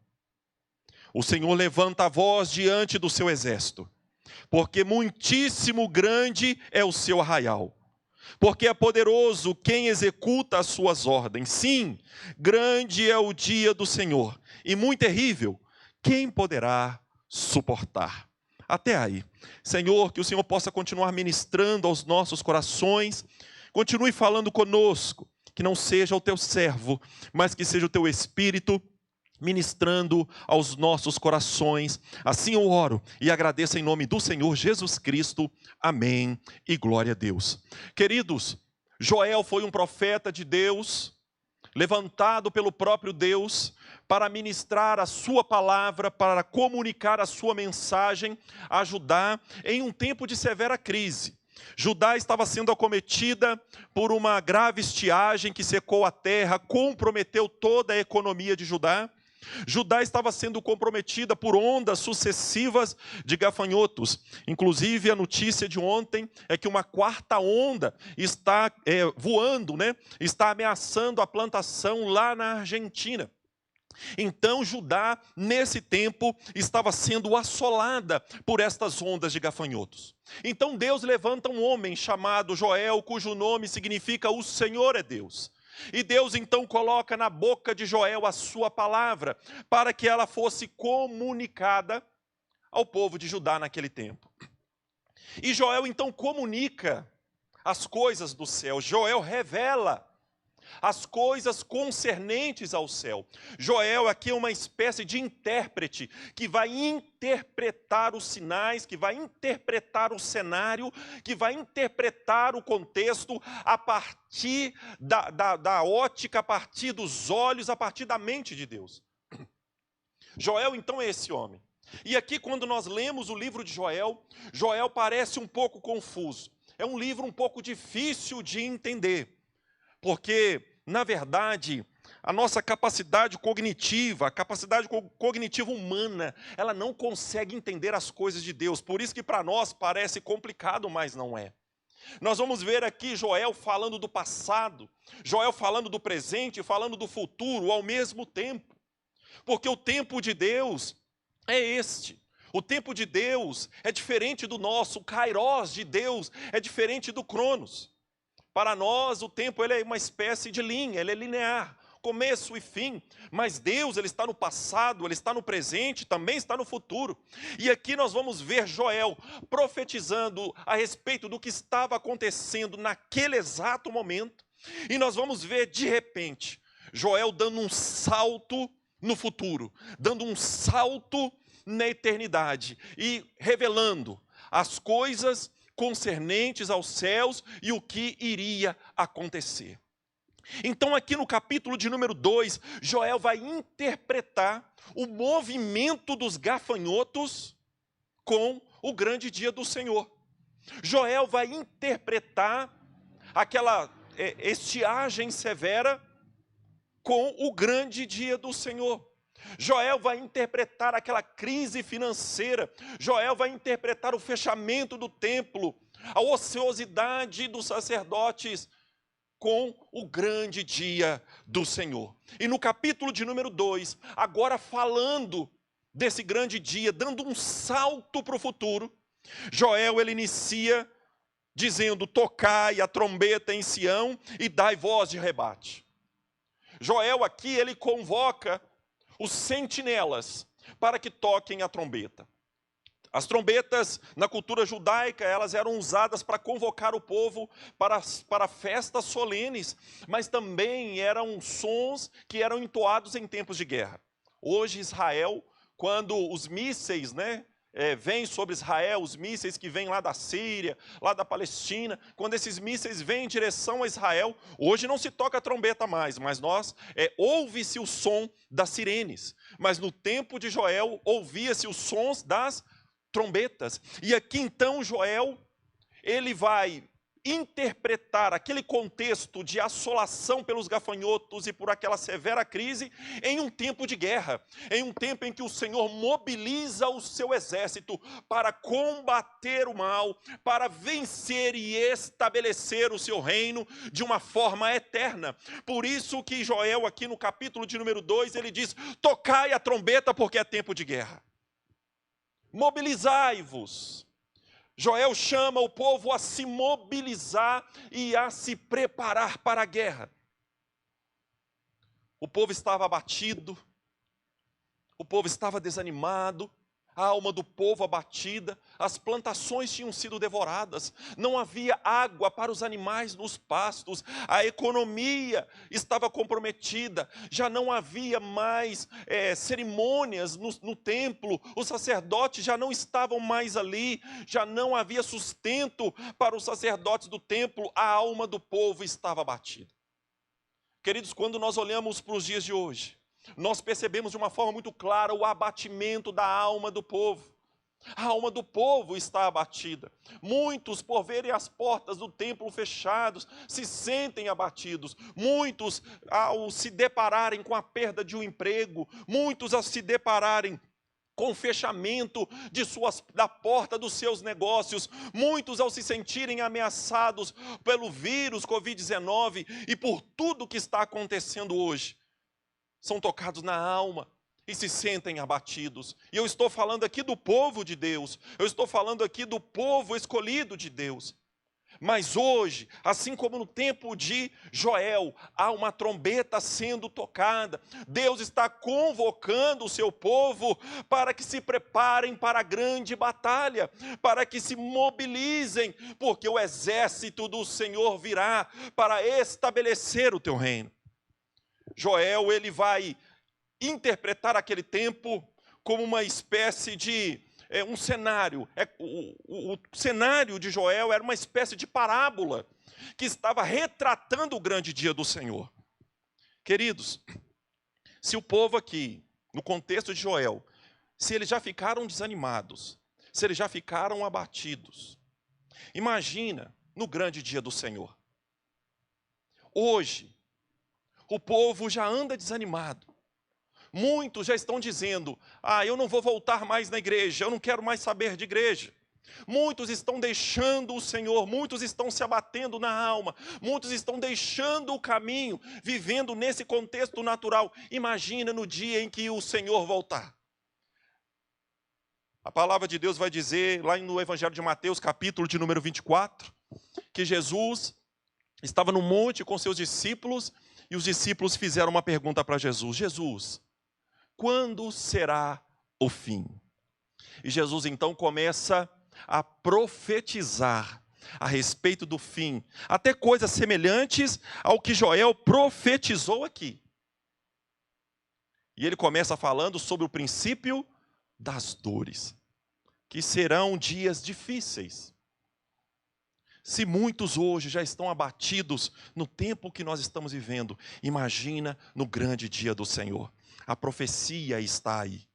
O Senhor levanta a voz diante do seu exército. Porque muitíssimo grande é o seu arraial. Porque é poderoso quem executa as suas ordens. Sim, grande é o dia do Senhor, e muito terrível, quem poderá suportar? Até aí. Senhor, que o Senhor possa continuar ministrando aos nossos corações, continue falando conosco, que não seja o teu servo, mas que seja o teu Espírito ministrando aos nossos corações. Assim eu oro e agradeço em nome do Senhor Jesus Cristo. Amém e glória a Deus. Queridos, Joel foi um profeta de Deus, levantado pelo próprio Deus, para ministrar a sua palavra, para comunicar a sua mensagem a Judá em um tempo de severa crise. Judá estava sendo acometida por uma grave estiagem que secou a terra, comprometeu toda a economia de Judá. Judá estava sendo comprometida por ondas sucessivas de gafanhotos. Inclusive, a notícia de ontem é que uma quarta onda está voando, está ameaçando a plantação lá na Argentina. Então, Judá, nesse tempo, estava sendo assolada por estas ondas de gafanhotos. Então, Deus levanta um homem chamado Joel, cujo nome significa o Senhor é Deus. E Deus então coloca na boca de Joel a sua palavra, para que ela fosse comunicada ao povo de Judá naquele tempo. E Joel então comunica as coisas do céu. Joel revela as coisas concernentes ao céu. Joel aqui é uma espécie de intérprete que vai interpretar os sinais, que vai interpretar o cenário, que vai interpretar o contexto a partir da ótica, a partir dos olhos, a partir da mente de Deus. Joel então é esse homem. E aqui quando nós lemos o livro de Joel, Joel parece um pouco confuso. É um livro um pouco difícil de entender. Porque, na verdade, a nossa capacidade cognitiva, a capacidade cognitiva humana, ela não consegue entender as coisas de Deus. Por isso que para nós parece complicado, mas não é. Nós vamos ver aqui Joel falando do passado, Joel falando do presente, falando do futuro ao mesmo tempo. Porque o tempo de Deus é este. O tempo de Deus é diferente do nosso. O Kairos de Deus é diferente do Cronos. Para nós, o tempo ele é uma espécie de linha, ele é linear, começo e fim. Mas Deus ele está no passado, ele está no presente, também está no futuro. E aqui nós vamos ver Joel profetizando a respeito do que estava acontecendo naquele exato momento. E nós vamos ver, de repente, Joel dando um salto no futuro, dando um salto na eternidade e revelando as coisas concernentes aos céus e o que iria acontecer. Então aqui no capítulo de número 2, Joel vai interpretar o movimento dos gafanhotos com o grande dia do Senhor. Joel vai interpretar aquela estiagem severa com o grande dia do Senhor. Joel vai interpretar aquela crise financeira. Joel vai interpretar o fechamento do templo, a ociosidade dos sacerdotes com o grande dia do Senhor. E no capítulo de número 2, agora falando desse grande dia, dando um salto para o futuro, Joel ele inicia dizendo: tocai a trombeta em Sião e dai voz de rebate. Joel aqui ele convoca os sentinelas para que toquem a trombeta. As trombetas na cultura judaica, elas eram usadas para convocar o povo para festas solenes, mas também eram sons que eram entoados em tempos de guerra. Hoje Israel, quando os mísseis, vêm sobre Israel, os mísseis que vêm lá da Síria, lá da Palestina, quando esses mísseis vêm em direção a Israel, hoje não se toca a trombeta mais, mas ouve-se o som das sirenes. Mas no tempo de Joel, ouvia-se os sons das trombetas. E aqui então Joel, ele vai interpretar aquele contexto de assolação pelos gafanhotos e por aquela severa crise em um tempo de guerra, em um tempo em que o Senhor mobiliza o seu exército para combater o mal, para vencer e estabelecer o seu reino de uma forma eterna. Por isso que Joel aqui no capítulo de número 2, ele diz: tocai a trombeta porque é tempo de guerra. Mobilizai-vos. Joel chama o povo a se mobilizar e a se preparar para a guerra. O povo estava abatido, o povo estava desanimado, a alma do povo abatida, as plantações tinham sido devoradas, não havia água para os animais nos pastos, a economia estava comprometida, já não havia mais cerimônias no templo, os sacerdotes já não estavam mais ali, já não havia sustento para os sacerdotes do templo, a alma do povo estava abatida. Queridos, quando nós olhamos para os dias de hoje, nós percebemos de uma forma muito clara o abatimento da alma do povo. A alma do povo está abatida. Muitos, por verem as portas do templo fechadas, se sentem abatidos. Muitos, ao se depararem com a perda de um emprego, muitos, ao se depararem com o fechamento da porta dos seus negócios, muitos ao se sentirem ameaçados pelo vírus Covid-19 e por tudo que está acontecendo hoje, são tocados na alma e se sentem abatidos. E eu estou falando aqui do povo de Deus, eu estou falando aqui do povo escolhido de Deus. Mas hoje, assim como no tempo de Joel, há uma trombeta sendo tocada. Deus está convocando o seu povo para que se preparem para a grande batalha, para que se mobilizem, porque o exército do Senhor virá para estabelecer o teu reino. Joel, ele vai interpretar aquele tempo como uma espécie de um cenário. O cenário de Joel era uma espécie de parábola que estava retratando o grande dia do Senhor. Queridos, se o povo aqui, no contexto de Joel, se eles já ficaram desanimados, se eles já ficaram abatidos, imagina no grande dia do Senhor. Hoje, o povo já anda desanimado. Muitos já estão dizendo: eu não vou voltar mais na igreja, eu não quero mais saber de igreja. Muitos estão deixando o Senhor, muitos estão se abatendo na alma, muitos estão deixando o caminho, vivendo nesse contexto natural. Imagina no dia em que o Senhor voltar. A palavra de Deus vai dizer, lá no Evangelho de Mateus, capítulo de número 24, que Jesus estava no monte com seus discípulos, e os discípulos fizeram uma pergunta para Jesus: Jesus, quando será o fim? E Jesus então começa a profetizar a respeito do fim, até coisas semelhantes ao que Joel profetizou aqui. E ele começa falando sobre o princípio das dores, que serão dias difíceis. Se muitos hoje já estão abatidos no tempo que nós estamos vivendo, imagina no grande dia do Senhor. A profecia está aí.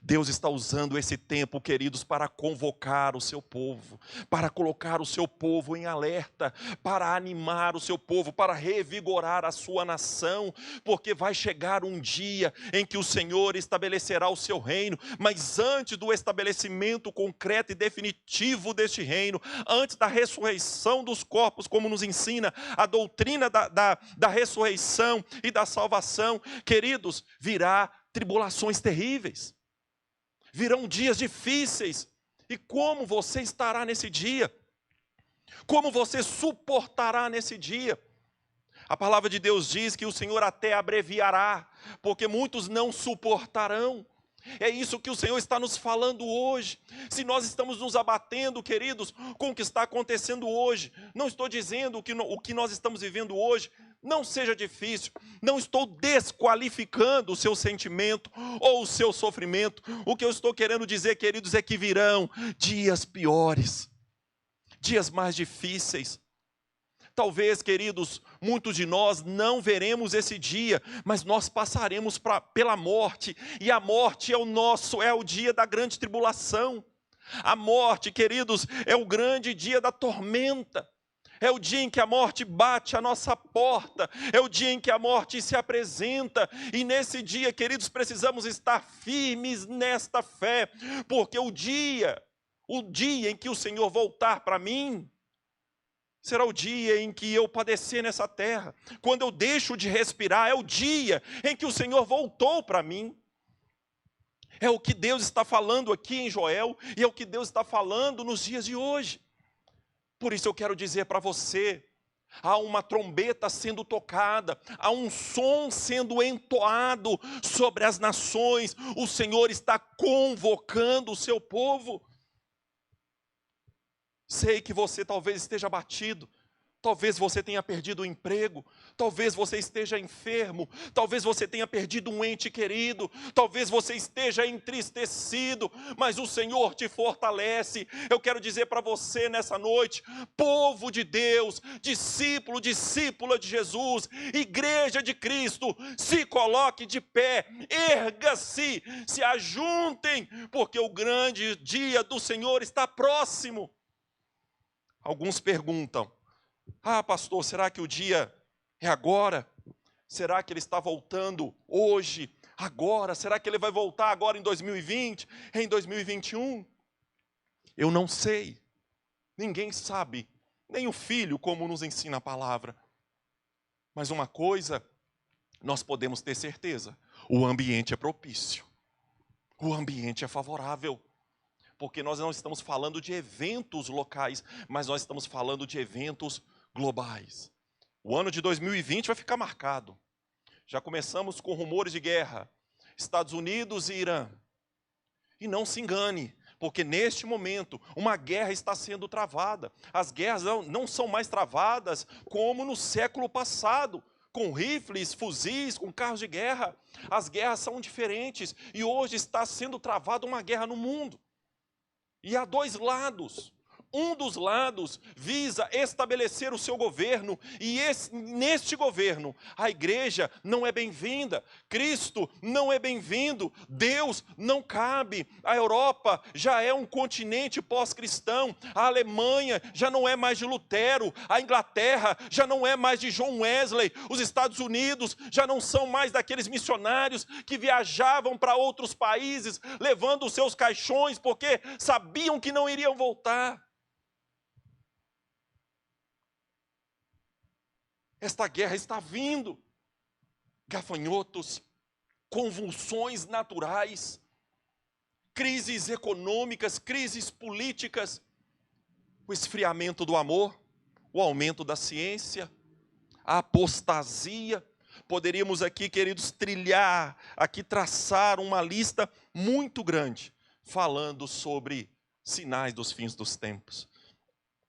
Deus está usando esse tempo, queridos, para convocar o seu povo, para colocar o seu povo em alerta, para animar o seu povo, para revigorar a sua nação, porque vai chegar um dia em que o Senhor estabelecerá o seu reino, mas antes do estabelecimento concreto e definitivo deste reino, antes da ressurreição dos corpos, como nos ensina a doutrina da ressurreição e da salvação, queridos, virá tribulações terríveis. Virão dias difíceis. E como você estará nesse dia? Como você suportará nesse dia? A palavra de Deus diz que o Senhor até abreviará, porque muitos não suportarão. É isso que o Senhor está nos falando hoje. Se nós estamos nos abatendo, queridos, com o que está acontecendo hoje, não estou dizendo que o que nós estamos vivendo hoje não seja difícil. Não estou desqualificando o seu sentimento ou o seu sofrimento. O que eu estou querendo dizer, queridos, é que virão dias piores, dias mais difíceis. Talvez, queridos, muitos de nós não veremos esse dia, mas nós passaremos pela morte, e a morte é o dia da grande tribulação. A morte, queridos, é o grande dia da tormenta. É o dia em que a morte bate à nossa porta, é o dia em que a morte se apresenta, e nesse dia, queridos, precisamos estar firmes nesta fé, porque o dia em que o Senhor voltar para mim, será o dia em que eu padecer nessa terra. Quando eu deixo de respirar, é o dia em que o Senhor voltou para mim. É o que Deus está falando aqui em Joel, e é o que Deus está falando nos dias de hoje. Por isso eu quero dizer para você, há uma trombeta sendo tocada, há um som sendo entoado sobre as nações. O Senhor está convocando o seu povo. Sei que você talvez esteja abatido, talvez você tenha perdido o emprego, talvez você esteja enfermo, talvez você tenha perdido um ente querido, talvez você esteja entristecido, mas o Senhor te fortalece. Eu quero dizer para você nessa noite, povo de Deus, discípulo, discípula de Jesus, igreja de Cristo, se coloque de pé, erga-se, se ajuntem, porque o grande dia do Senhor está próximo. Alguns perguntam: pastor, será que o dia é agora? Será que ele está voltando hoje, agora? Será que ele vai voltar agora em 2020, em 2021? Eu não sei. Ninguém sabe, nem o Filho, como nos ensina a palavra. Mas uma coisa nós podemos ter certeza: o ambiente é propício, o ambiente é favorável. Porque nós não estamos falando de eventos locais, mas nós estamos falando de eventos globais. O ano de 2020 vai ficar marcado. Já começamos com rumores de guerra, Estados Unidos e Irã. E não se engane, porque neste momento uma guerra está sendo travada. As guerras não são mais travadas como no século passado, com rifles, fuzis, com carros de guerra. As guerras são diferentes e hoje está sendo travada uma guerra no mundo. E há dois lados. Um dos lados visa estabelecer o seu governo, e neste governo a igreja não é bem-vinda, Cristo não é bem-vindo, Deus não cabe. A Europa já é um continente pós-cristão, a Alemanha já não é mais de Lutero, a Inglaterra já não é mais de John Wesley, os Estados Unidos já não são mais daqueles missionários que viajavam para outros países levando os seus caixões porque sabiam que não iriam voltar. Esta guerra está vindo. Gafanhotos, convulsões naturais, crises econômicas, crises políticas, o esfriamento do amor, o aumento da ciência, a apostasia. Poderíamos aqui, queridos, traçar uma lista muito grande, falando sobre sinais dos fins dos tempos.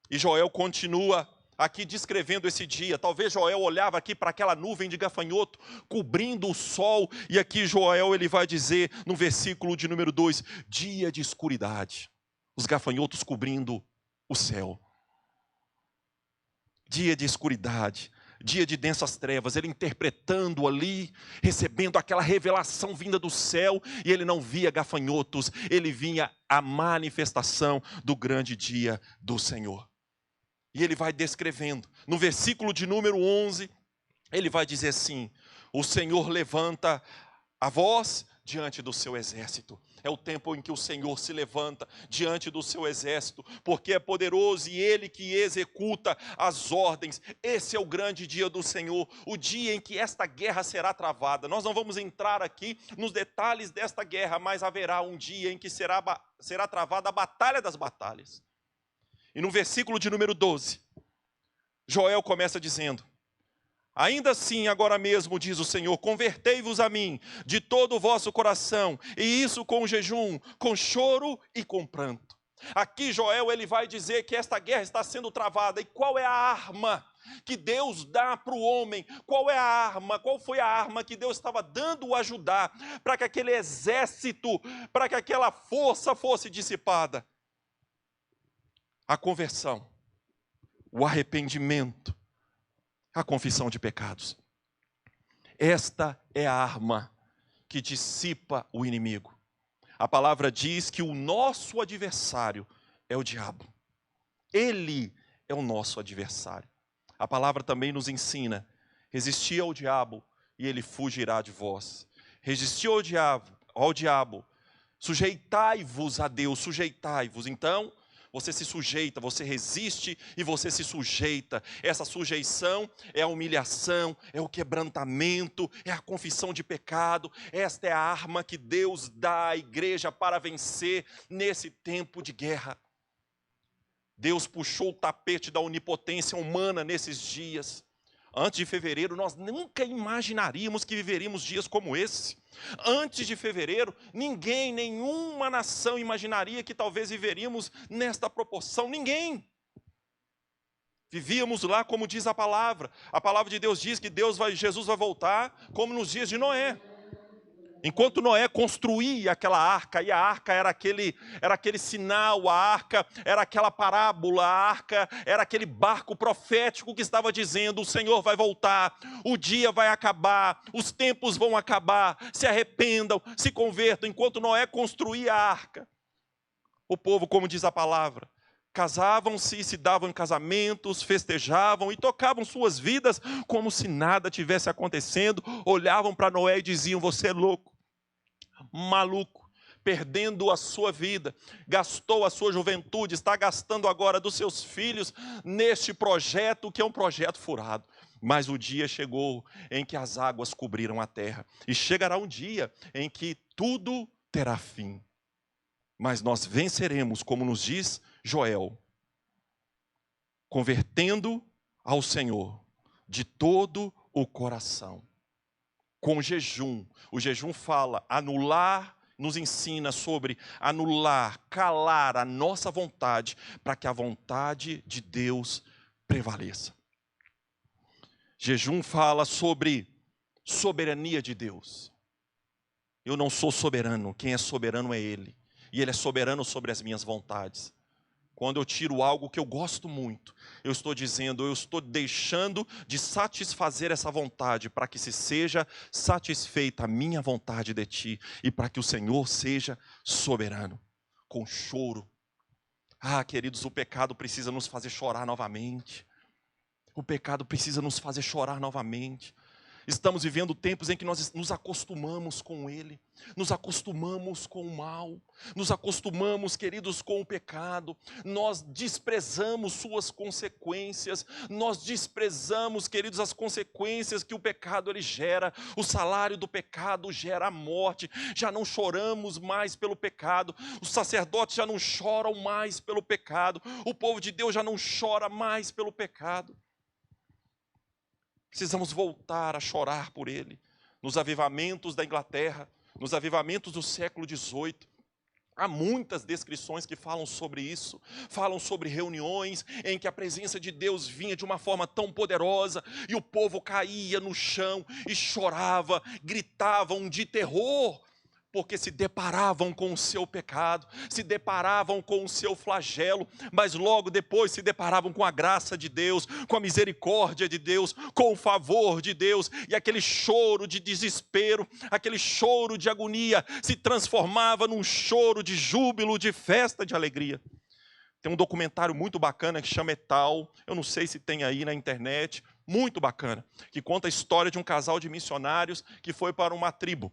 E Joel continua aqui descrevendo esse dia. Talvez Joel olhava aqui para aquela nuvem de gafanhoto cobrindo o sol, e aqui Joel ele vai dizer no versículo de número 2, dia de escuridade, os gafanhotos cobrindo o céu. Dia de escuridade, dia de densas trevas, ele interpretando ali, recebendo aquela revelação vinda do céu, e ele não via gafanhotos, ele vinha a manifestação do grande dia do Senhor. E ele vai descrevendo. No versículo de número 11, ele vai dizer assim: o Senhor levanta a voz diante do seu exército. É o tempo em que o Senhor se levanta diante do seu exército, porque é poderoso e Ele que executa as ordens. Esse é o grande dia do Senhor, o dia em que esta guerra será travada. Nós não vamos entrar aqui nos detalhes desta guerra, mas haverá um dia em que será travada a batalha das batalhas. E no versículo de número 12, Joel começa dizendo: ainda assim, agora mesmo, diz o Senhor, convertei-vos a mim de todo o vosso coração, e isso com jejum, com choro e com pranto. Aqui Joel ele vai dizer que esta guerra está sendo travada. E qual é a arma que Deus dá para o homem. Qual é a arma? Qual foi a arma que Deus estava dando o ajudar para que aquele exército, para que aquela força fosse dissipada? A conversão, o arrependimento, a confissão de pecados. Esta é a arma que dissipa o inimigo. A palavra diz que o nosso adversário é o diabo. Ele é o nosso adversário. A palavra também nos ensina: resistir ao diabo e ele fugirá de vós. Resistir ao diabo, sujeitai-vos a Deus, sujeitai-vos. Então, você se sujeita, você resiste e você se sujeita. Essa sujeição é a humilhação, é o quebrantamento, é a confissão de pecado. Esta é a arma que Deus dá à igreja para vencer nesse tempo de guerra. Deus puxou o tapete da onipotência humana nesses dias. Antes de fevereiro, nós nunca imaginaríamos que viveríamos dias como esse. Antes de fevereiro, ninguém, nenhuma nação imaginaria que talvez viveríamos nesta proporção. Ninguém. Vivíamos lá como diz a palavra. A palavra de Deus diz que Jesus vai voltar como nos dias de Noé. Enquanto Noé construía aquela arca, e a arca era aquele sinal, a arca era aquela parábola, a arca era aquele barco profético que estava dizendo: o Senhor vai voltar, o dia vai acabar, os tempos vão acabar, se arrependam, se convertam. Enquanto Noé construía a arca, o povo, como diz a palavra, casavam-se, se davam em casamentos, festejavam e tocavam suas vidas como se nada tivesse acontecendo. Olhavam para Noé e diziam: você é louco, maluco, perdendo a sua vida, gastou a sua juventude, está gastando agora dos seus filhos neste projeto que é um projeto furado. Mas o dia chegou em que as águas cobriram a terra, e chegará um dia em que tudo terá fim. Mas nós venceremos, como nos diz Joel, convertendo ao Senhor de todo o coração, com jejum. O jejum fala, anular, nos ensina sobre anular, calar a nossa vontade, para que a vontade de Deus prevaleça. Jejum fala sobre soberania de Deus. Eu não sou soberano, quem é soberano é Ele. E Ele é soberano sobre as minhas vontades. Quando eu tiro algo que eu gosto muito, eu estou dizendo, eu estou deixando de satisfazer essa vontade para que se seja satisfeita a minha vontade de Ti e para que o Senhor seja soberano. Com choro. Ah, queridos, o pecado precisa nos fazer chorar novamente. O pecado precisa nos fazer chorar novamente. Estamos vivendo tempos em que nós nos acostumamos com ele, nos acostumamos com o mal, nos acostumamos, queridos, com o pecado, nós desprezamos suas consequências, nós desprezamos, queridos, as consequências que o pecado ele gera. O salário do pecado gera a morte. Já não choramos mais pelo pecado, os sacerdotes já não choram mais pelo pecado, o povo de Deus já não chora mais pelo pecado. Precisamos voltar a chorar por ele. Nos avivamentos da Inglaterra, nos avivamentos do século XVIII, há muitas descrições que falam sobre isso. Falam sobre reuniões em que a presença de Deus vinha de uma forma tão poderosa e o povo caía no chão e chorava, gritavam de terror, porque se deparavam com o seu pecado, se deparavam com o seu flagelo, mas logo depois se deparavam com a graça de Deus, com a misericórdia de Deus, com o favor de Deus, e aquele choro de desespero, aquele choro de agonia, se transformava num choro de júbilo, de festa, de alegria. Tem um documentário muito bacana que chama Etal, eu não sei se tem aí na internet, muito bacana, que conta a história de um casal de missionários que foi para uma tribo.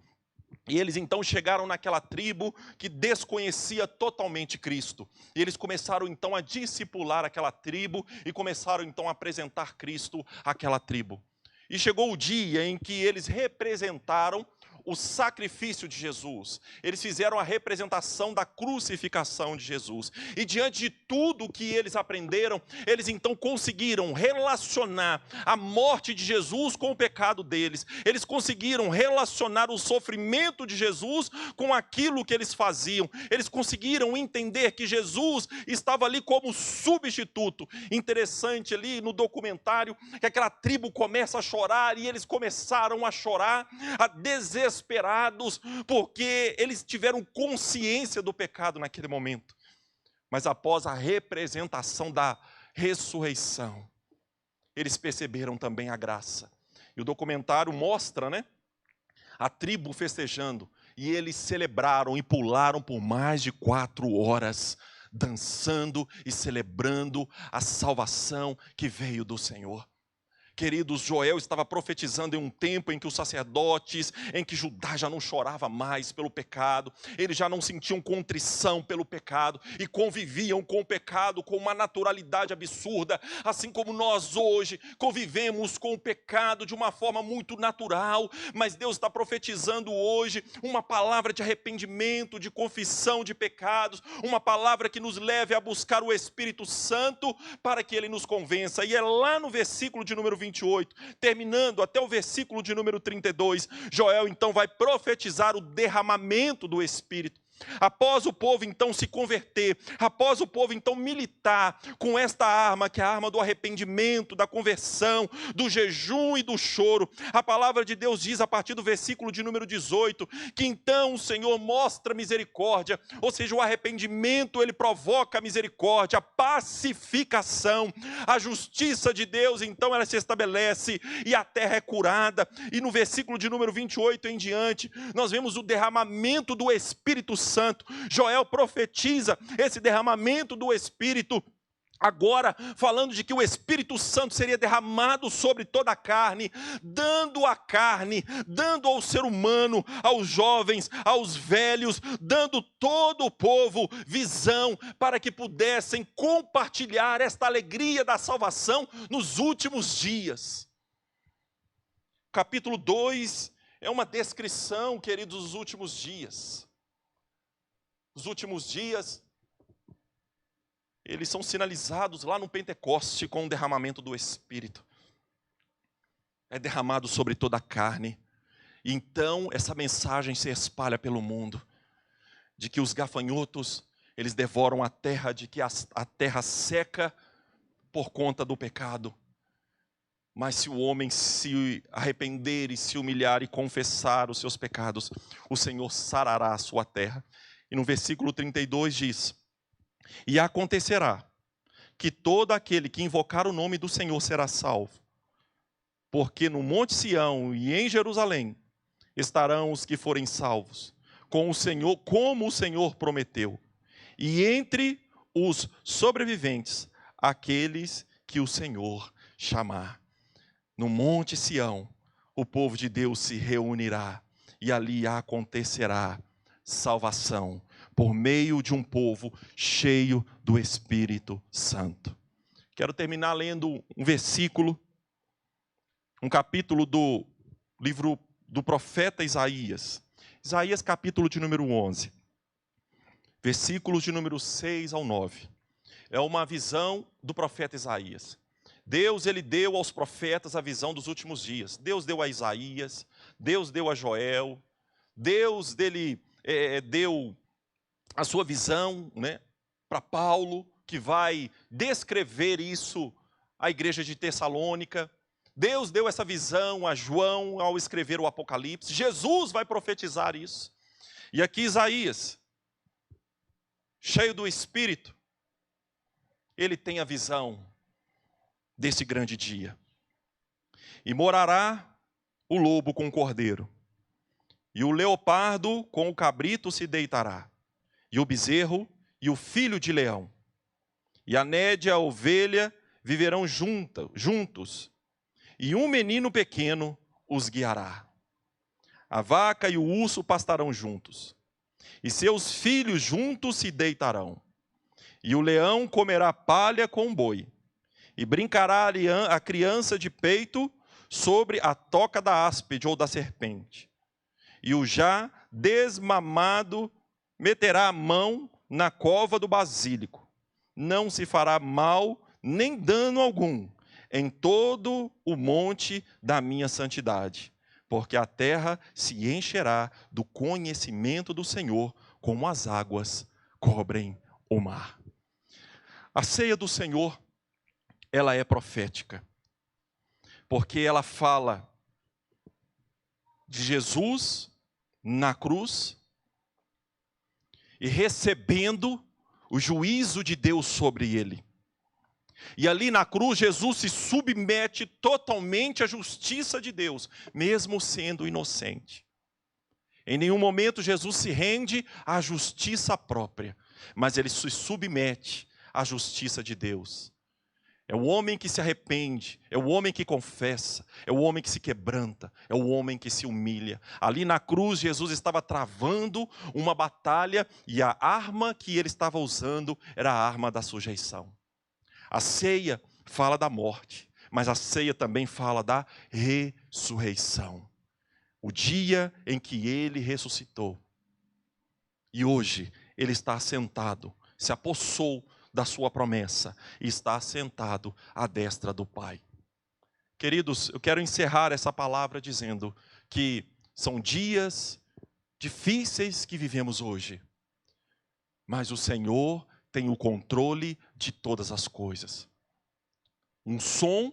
E eles então chegaram naquela tribo que desconhecia totalmente Cristo. E eles começaram então a discipular aquela tribo e começaram então a apresentar Cristo àquela tribo. E chegou o dia em que eles representaram o sacrifício de Jesus. Eles fizeram a representação da crucificação de Jesus. E diante de tudo que eles aprenderam, eles então conseguiram relacionar a morte de Jesus com o pecado deles. Eles conseguiram relacionar o sofrimento de Jesus com aquilo que eles faziam. Eles conseguiram entender que Jesus estava ali como substituto. Interessante ali no documentário que aquela tribo começa a chorar e eles começaram a chorar, desesperados, porque eles tiveram consciência do pecado naquele momento. Mas após a representação da ressurreição, eles perceberam também a graça. E o documentário mostra, a tribo festejando. E eles celebraram e pularam por mais de 4 horas, dançando e celebrando a salvação que veio do Senhor. Queridos, Joel estava profetizando em um tempo em que os sacerdotes, em que Judá já não chorava mais pelo pecado, eles já não sentiam contrição pelo pecado e conviviam com o pecado com uma naturalidade absurda, assim como nós hoje convivemos com o pecado de uma forma muito natural, mas Deus está profetizando hoje uma palavra de arrependimento, de confissão de pecados, uma palavra que nos leve a buscar o Espírito Santo para que Ele nos convença. E é lá no versículo de número 28, terminando até o versículo de número 32, Joel então vai profetizar o derramamento do Espírito. Após o povo então se converter, após o povo então militar com esta arma, que é a arma do arrependimento, da conversão, do jejum e do choro, a palavra de Deus diz a partir do versículo de número 18, que então o Senhor mostra misericórdia, ou seja, o arrependimento ele provoca a misericórdia, a pacificação, a justiça de Deus então ela se estabelece e a terra é curada. E no versículo de número 28 em diante, nós vemos o derramamento do Espírito Santo. Joel profetiza esse derramamento do Espírito, agora falando de que o Espírito Santo seria derramado sobre toda a carne, dando à carne, dando ao ser humano, aos jovens, aos velhos, dando todo o povo visão para que pudessem compartilhar esta alegria da salvação nos últimos dias. Capítulo 2 é uma descrição, queridos, dos últimos dias. Os últimos dias, eles são sinalizados lá no Pentecoste com o derramamento do Espírito. É derramado sobre toda a carne. E então essa mensagem se espalha pelo mundo, de que os gafanhotos, eles devoram a terra, de que a terra seca por conta do pecado. Mas se o homem se arrepender e se humilhar e confessar os seus pecados, o Senhor sarará a sua terra. E no versículo 32 diz: e acontecerá que todo aquele que invocar o nome do Senhor será salvo, porque no Monte Sião e em Jerusalém estarão os que forem salvos, com o Senhor, como o Senhor prometeu, e entre os sobreviventes, aqueles que o Senhor chamar. No Monte Sião, o povo de Deus se reunirá, e ali acontecerá salvação, por meio de um povo cheio do Espírito Santo. Quero terminar lendo um versículo, um capítulo do livro do profeta Isaías. Isaías capítulo de número 11, versículos de número 6 ao 9. É uma visão do profeta Isaías. Deus, ele deu aos profetas a visão dos últimos dias. Deus deu a Isaías, Deus deu a Joel, Deus deu a sua visão, para Paulo, que vai descrever isso à igreja de Tessalônica. Deus deu essa visão a João ao escrever o Apocalipse. Jesus vai profetizar isso. E aqui Isaías, cheio do Espírito, ele tem a visão desse grande dia. E morará o lobo com o cordeiro, e o leopardo com o cabrito se deitará, e o bezerro e o filho de leão, e a nédia e a ovelha viverão juntos, e um menino pequeno os guiará. A vaca e o urso pastarão juntos, e seus filhos juntos se deitarão. E o leão comerá palha com o boi, e brincará a criança de peito sobre a toca da áspide ou da serpente. e o já desmamado meterá a mão na cova do basílico. Não se fará mal nem dano algum em todo o monte da minha santidade, porque a terra se encherá do conhecimento do Senhor, como as águas cobrem o mar. A ceia do Senhor, ela é profética, porque ela fala de Jesus na cruz e recebendo o juízo de Deus sobre ele. E ali na cruz, Jesus se submete totalmente à justiça de Deus, mesmo sendo inocente. Em nenhum momento Jesus se rende à justiça própria, mas ele se submete à justiça de Deus. É o homem que se arrepende, é o homem que confessa, é o homem que se quebranta, é o homem que se humilha. Ali na cruz, Jesus estava travando uma batalha e a arma que ele estava usando era a arma da sujeição. A ceia fala da morte, mas a ceia também fala da ressurreição. O dia em que ele ressuscitou. E hoje ele está assentado, se apossou da sua promessa e está assentado à destra do Pai. Queridos, eu quero encerrar essa palavra dizendo que são dias difíceis que vivemos hoje, mas o Senhor tem o controle de todas as coisas. Um som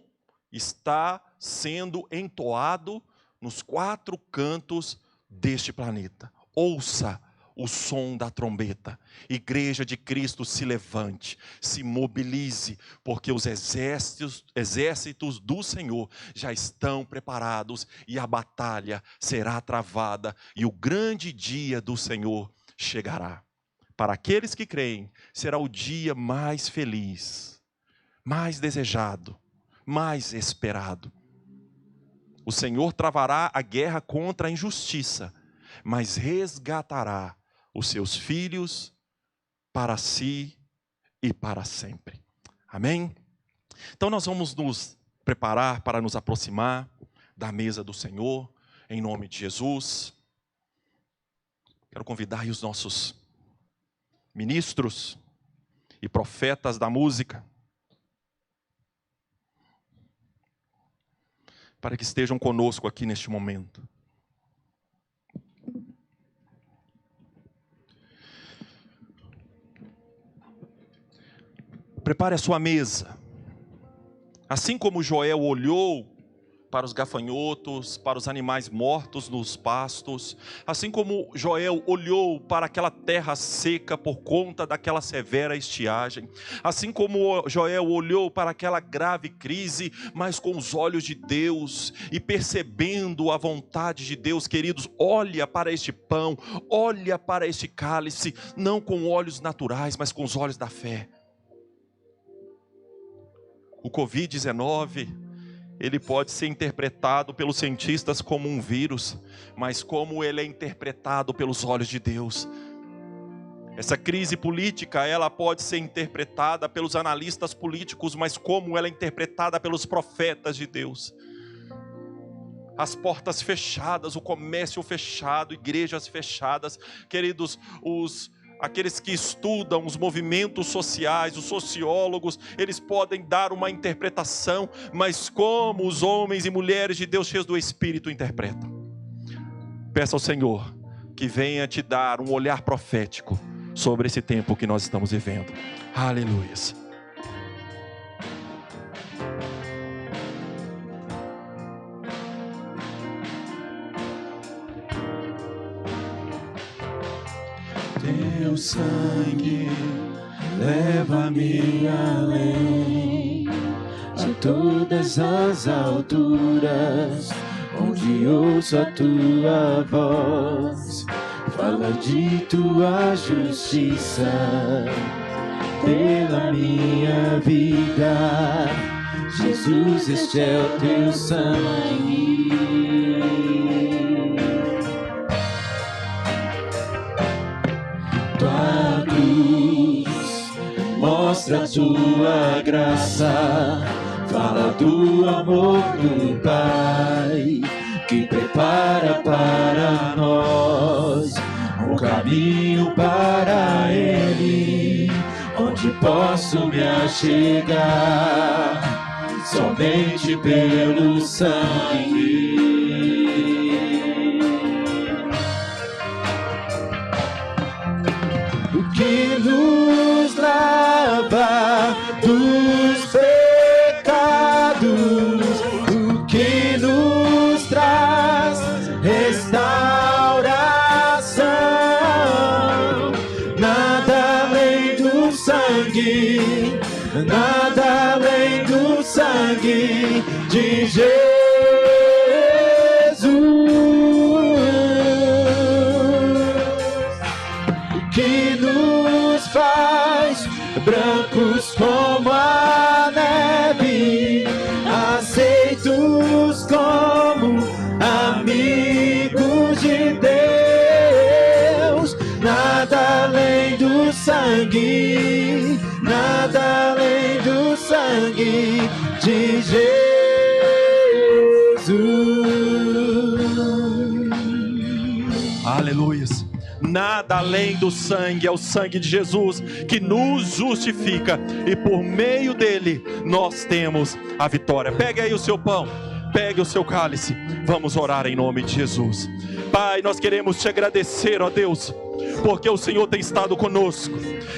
está sendo entoado nos 4 cantos deste planeta. Ouça o som da trombeta. Igreja de Cristo, se levante, se mobilize, porque os exércitos do Senhor já estão preparados e a batalha será travada e o grande dia do Senhor chegará. Para aqueles que creem, será o dia mais feliz, mais desejado, mais esperado. O Senhor travará a guerra contra a injustiça, mas resgatará os seus filhos para si e para sempre. Amém? Então nós vamos nos preparar para nos aproximar da mesa do Senhor, em nome de Jesus. Quero convidar aí os nossos ministros e profetas da música para que estejam conosco aqui neste momento. Prepare a sua mesa. Assim como Joel olhou para os gafanhotos, para os animais mortos nos pastos, assim como Joel olhou para aquela terra seca por conta daquela severa estiagem, assim como Joel olhou para aquela grave crise, mas com os olhos de Deus e percebendo a vontade de Deus, queridos, olha para este pão, olha para este cálice, não com olhos naturais, mas com os olhos da fé. O Covid-19, ele pode ser interpretado pelos cientistas como um vírus, mas como ele é interpretado pelos olhos de Deus. Essa crise política, ela pode ser interpretada pelos analistas políticos, mas como ela é interpretada pelos profetas de Deus. As portas fechadas, o comércio fechado, igrejas fechadas, queridos, aqueles que estudam os movimentos sociais, os sociólogos, eles podem dar uma interpretação, mas como os homens e mulheres de Deus cheios do Espírito interpretam. Peça ao Senhor que venha te dar um olhar profético sobre esse tempo que nós estamos vivendo. Aleluia. Teu sangue leva-me além de todas as alturas, onde ouço a tua voz, fala de tua justiça pela minha vida. Jesus, este é o teu sangue. Tua cruz mostra a tua graça, fala do amor do Pai, que prepara para nós um caminho para Ele, onde posso me achegar somente pelo sangue. O que nos lava dos pecados, o que nos traz restauração, nada além do sangue, nada além do sangue de Jesus. Que nos faz brancos como a neve, aceitos como amigos de Deus. Nada além do sangue, nada além do sangue de Jesus. Aleluias. Nada além do sangue, é o sangue de Jesus que nos justifica, e por meio dele nós temos a vitória. Pegue aí o seu pão, pegue o seu cálice, vamos orar em nome de Jesus. Pai, nós queremos te agradecer, ó Deus, porque o Senhor tem estado conosco,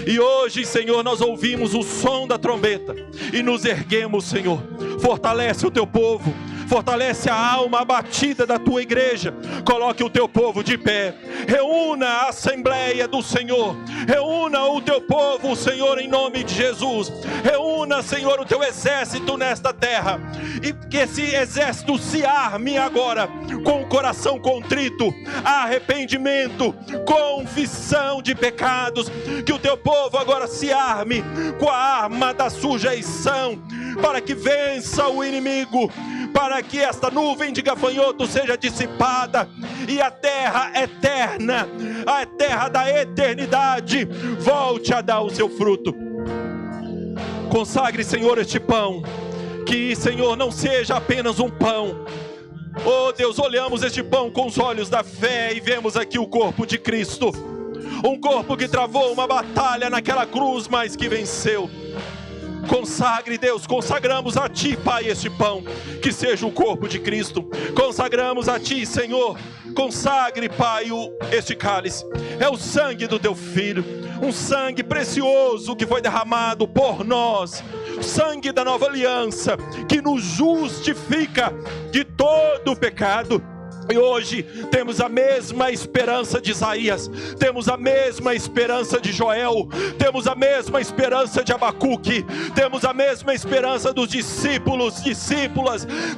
e hoje, Senhor, nós ouvimos o som da trombeta e nos erguemos, Senhor. Fortalece o teu povo, fortalece a alma abatida da tua igreja, coloque o teu povo de pé, reúna a Assembleia do Senhor, reúna o teu povo, Senhor, em nome de Jesus, reúna, Senhor, o teu exército nesta terra, e que esse exército se arme agora, com o coração contrito, arrependimento, confissão de pecados, que o teu povo agora se arme com a arma da sujeição, para que vença o inimigo, para que esta nuvem de gafanhoto seja dissipada, e a terra eterna, a terra da eternidade, volte a dar o seu fruto. Consagre, Senhor, este pão, que, Senhor, não seja apenas um pão. Oh Deus, olhamos este pão com os olhos da fé e vemos aqui o corpo de Cristo, um corpo que travou uma batalha naquela cruz, mas que venceu. Consagre, Deus, consagramos a Ti, Pai, este pão, que seja o corpo de Cristo. Consagramos a Ti, Senhor. Consagre, Pai, este cálice. É o sangue do Teu Filho, um sangue precioso que foi derramado por nós, sangue da nova aliança, que nos justifica de todo o pecado. E hoje temos a mesma esperança de Isaías, temos a mesma esperança de Joel, temos a mesma esperança de Abacuque, temos a mesma esperança dos discípulas,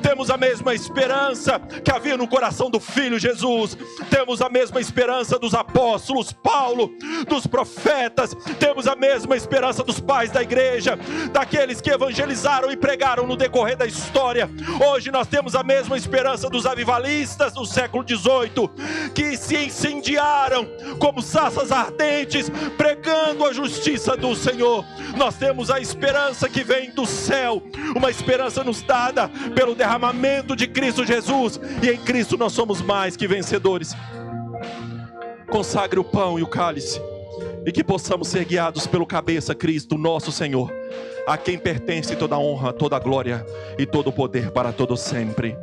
temos a mesma esperança que havia no coração do Filho Jesus, temos a mesma esperança dos apóstolos, Paulo, dos profetas, temos a mesma esperança dos pais da igreja, daqueles que evangelizaram e pregaram no decorrer da história. Hoje nós temos a mesma esperança dos avivalistas do século XVIII, que se incendiaram como sarças ardentes, pregando a justiça do Senhor. Nós temos a esperança que vem do céu, uma esperança nos dada pelo derramamento de Cristo Jesus, e em Cristo nós somos mais que vencedores. Consagre o pão e o cálice, e que possamos ser guiados pelo cabeça Cristo, nosso Senhor, a quem pertence toda a honra, toda a glória e todo o poder para todo sempre.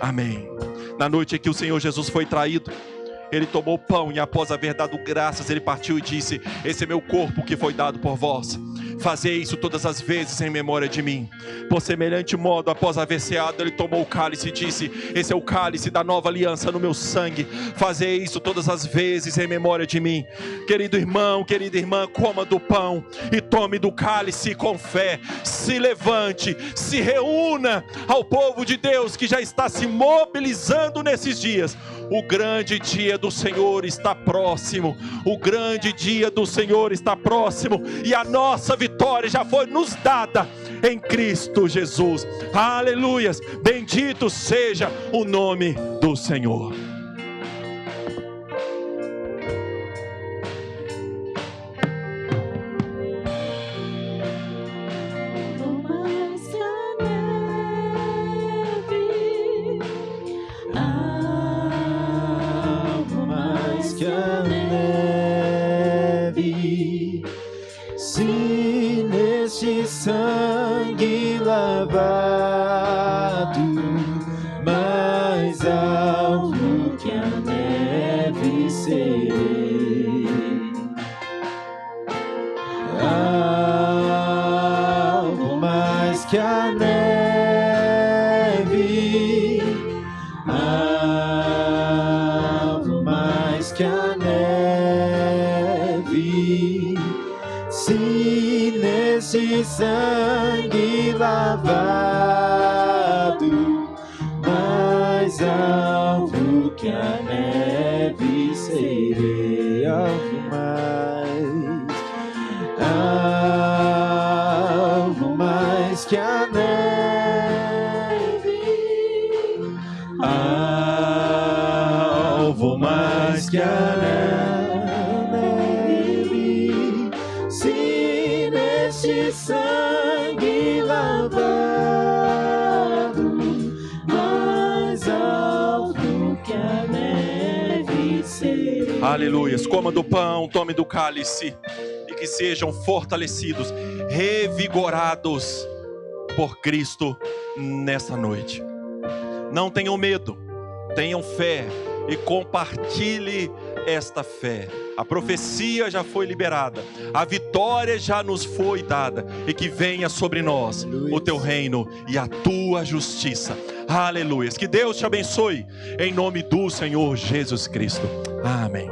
Amém. Na noite em que o Senhor Jesus foi traído, Ele tomou o pão e, após haver dado graças, Ele partiu e disse: esse é meu corpo que foi dado por vós. Fazei isso todas as vezes em memória de mim. Por semelhante modo, após haver ceado, Ele tomou o cálice e disse: esse é o cálice da nova aliança no meu sangue. Fazei isso todas as vezes em memória de mim. Querido irmão, querida irmã, coma do pão e tome do cálice com fé. Se levante, se reúna ao povo de Deus que já está se mobilizando nesses dias. O grande dia do Senhor está próximo. O grande dia do Senhor está próximo. E a nossa vitória já foi nos dada em Cristo Jesus. Aleluias. Bendito seja o nome do Senhor. Ah neste sangue lavado, mais alto que a neve serei, algo mais que a neve, algo mais que a neve. Se neste sangue lavado, mais alto que a neve serei, algo mais que a neve, algo mais que a neve. Se neste sangue lavado, mais alto que a neve serei. Aleluias. Coma do pão, tome do cálice, e que sejam fortalecidos, revigorados por Cristo nessa noite. Não tenham medo, tenham fé e compartilhe esta fé. A profecia já foi liberada, a vitória já nos foi dada, e que venha sobre nós o teu reino e a tua justiça. Aleluia. Que Deus te abençoe em nome do Senhor Jesus Cristo. Amém.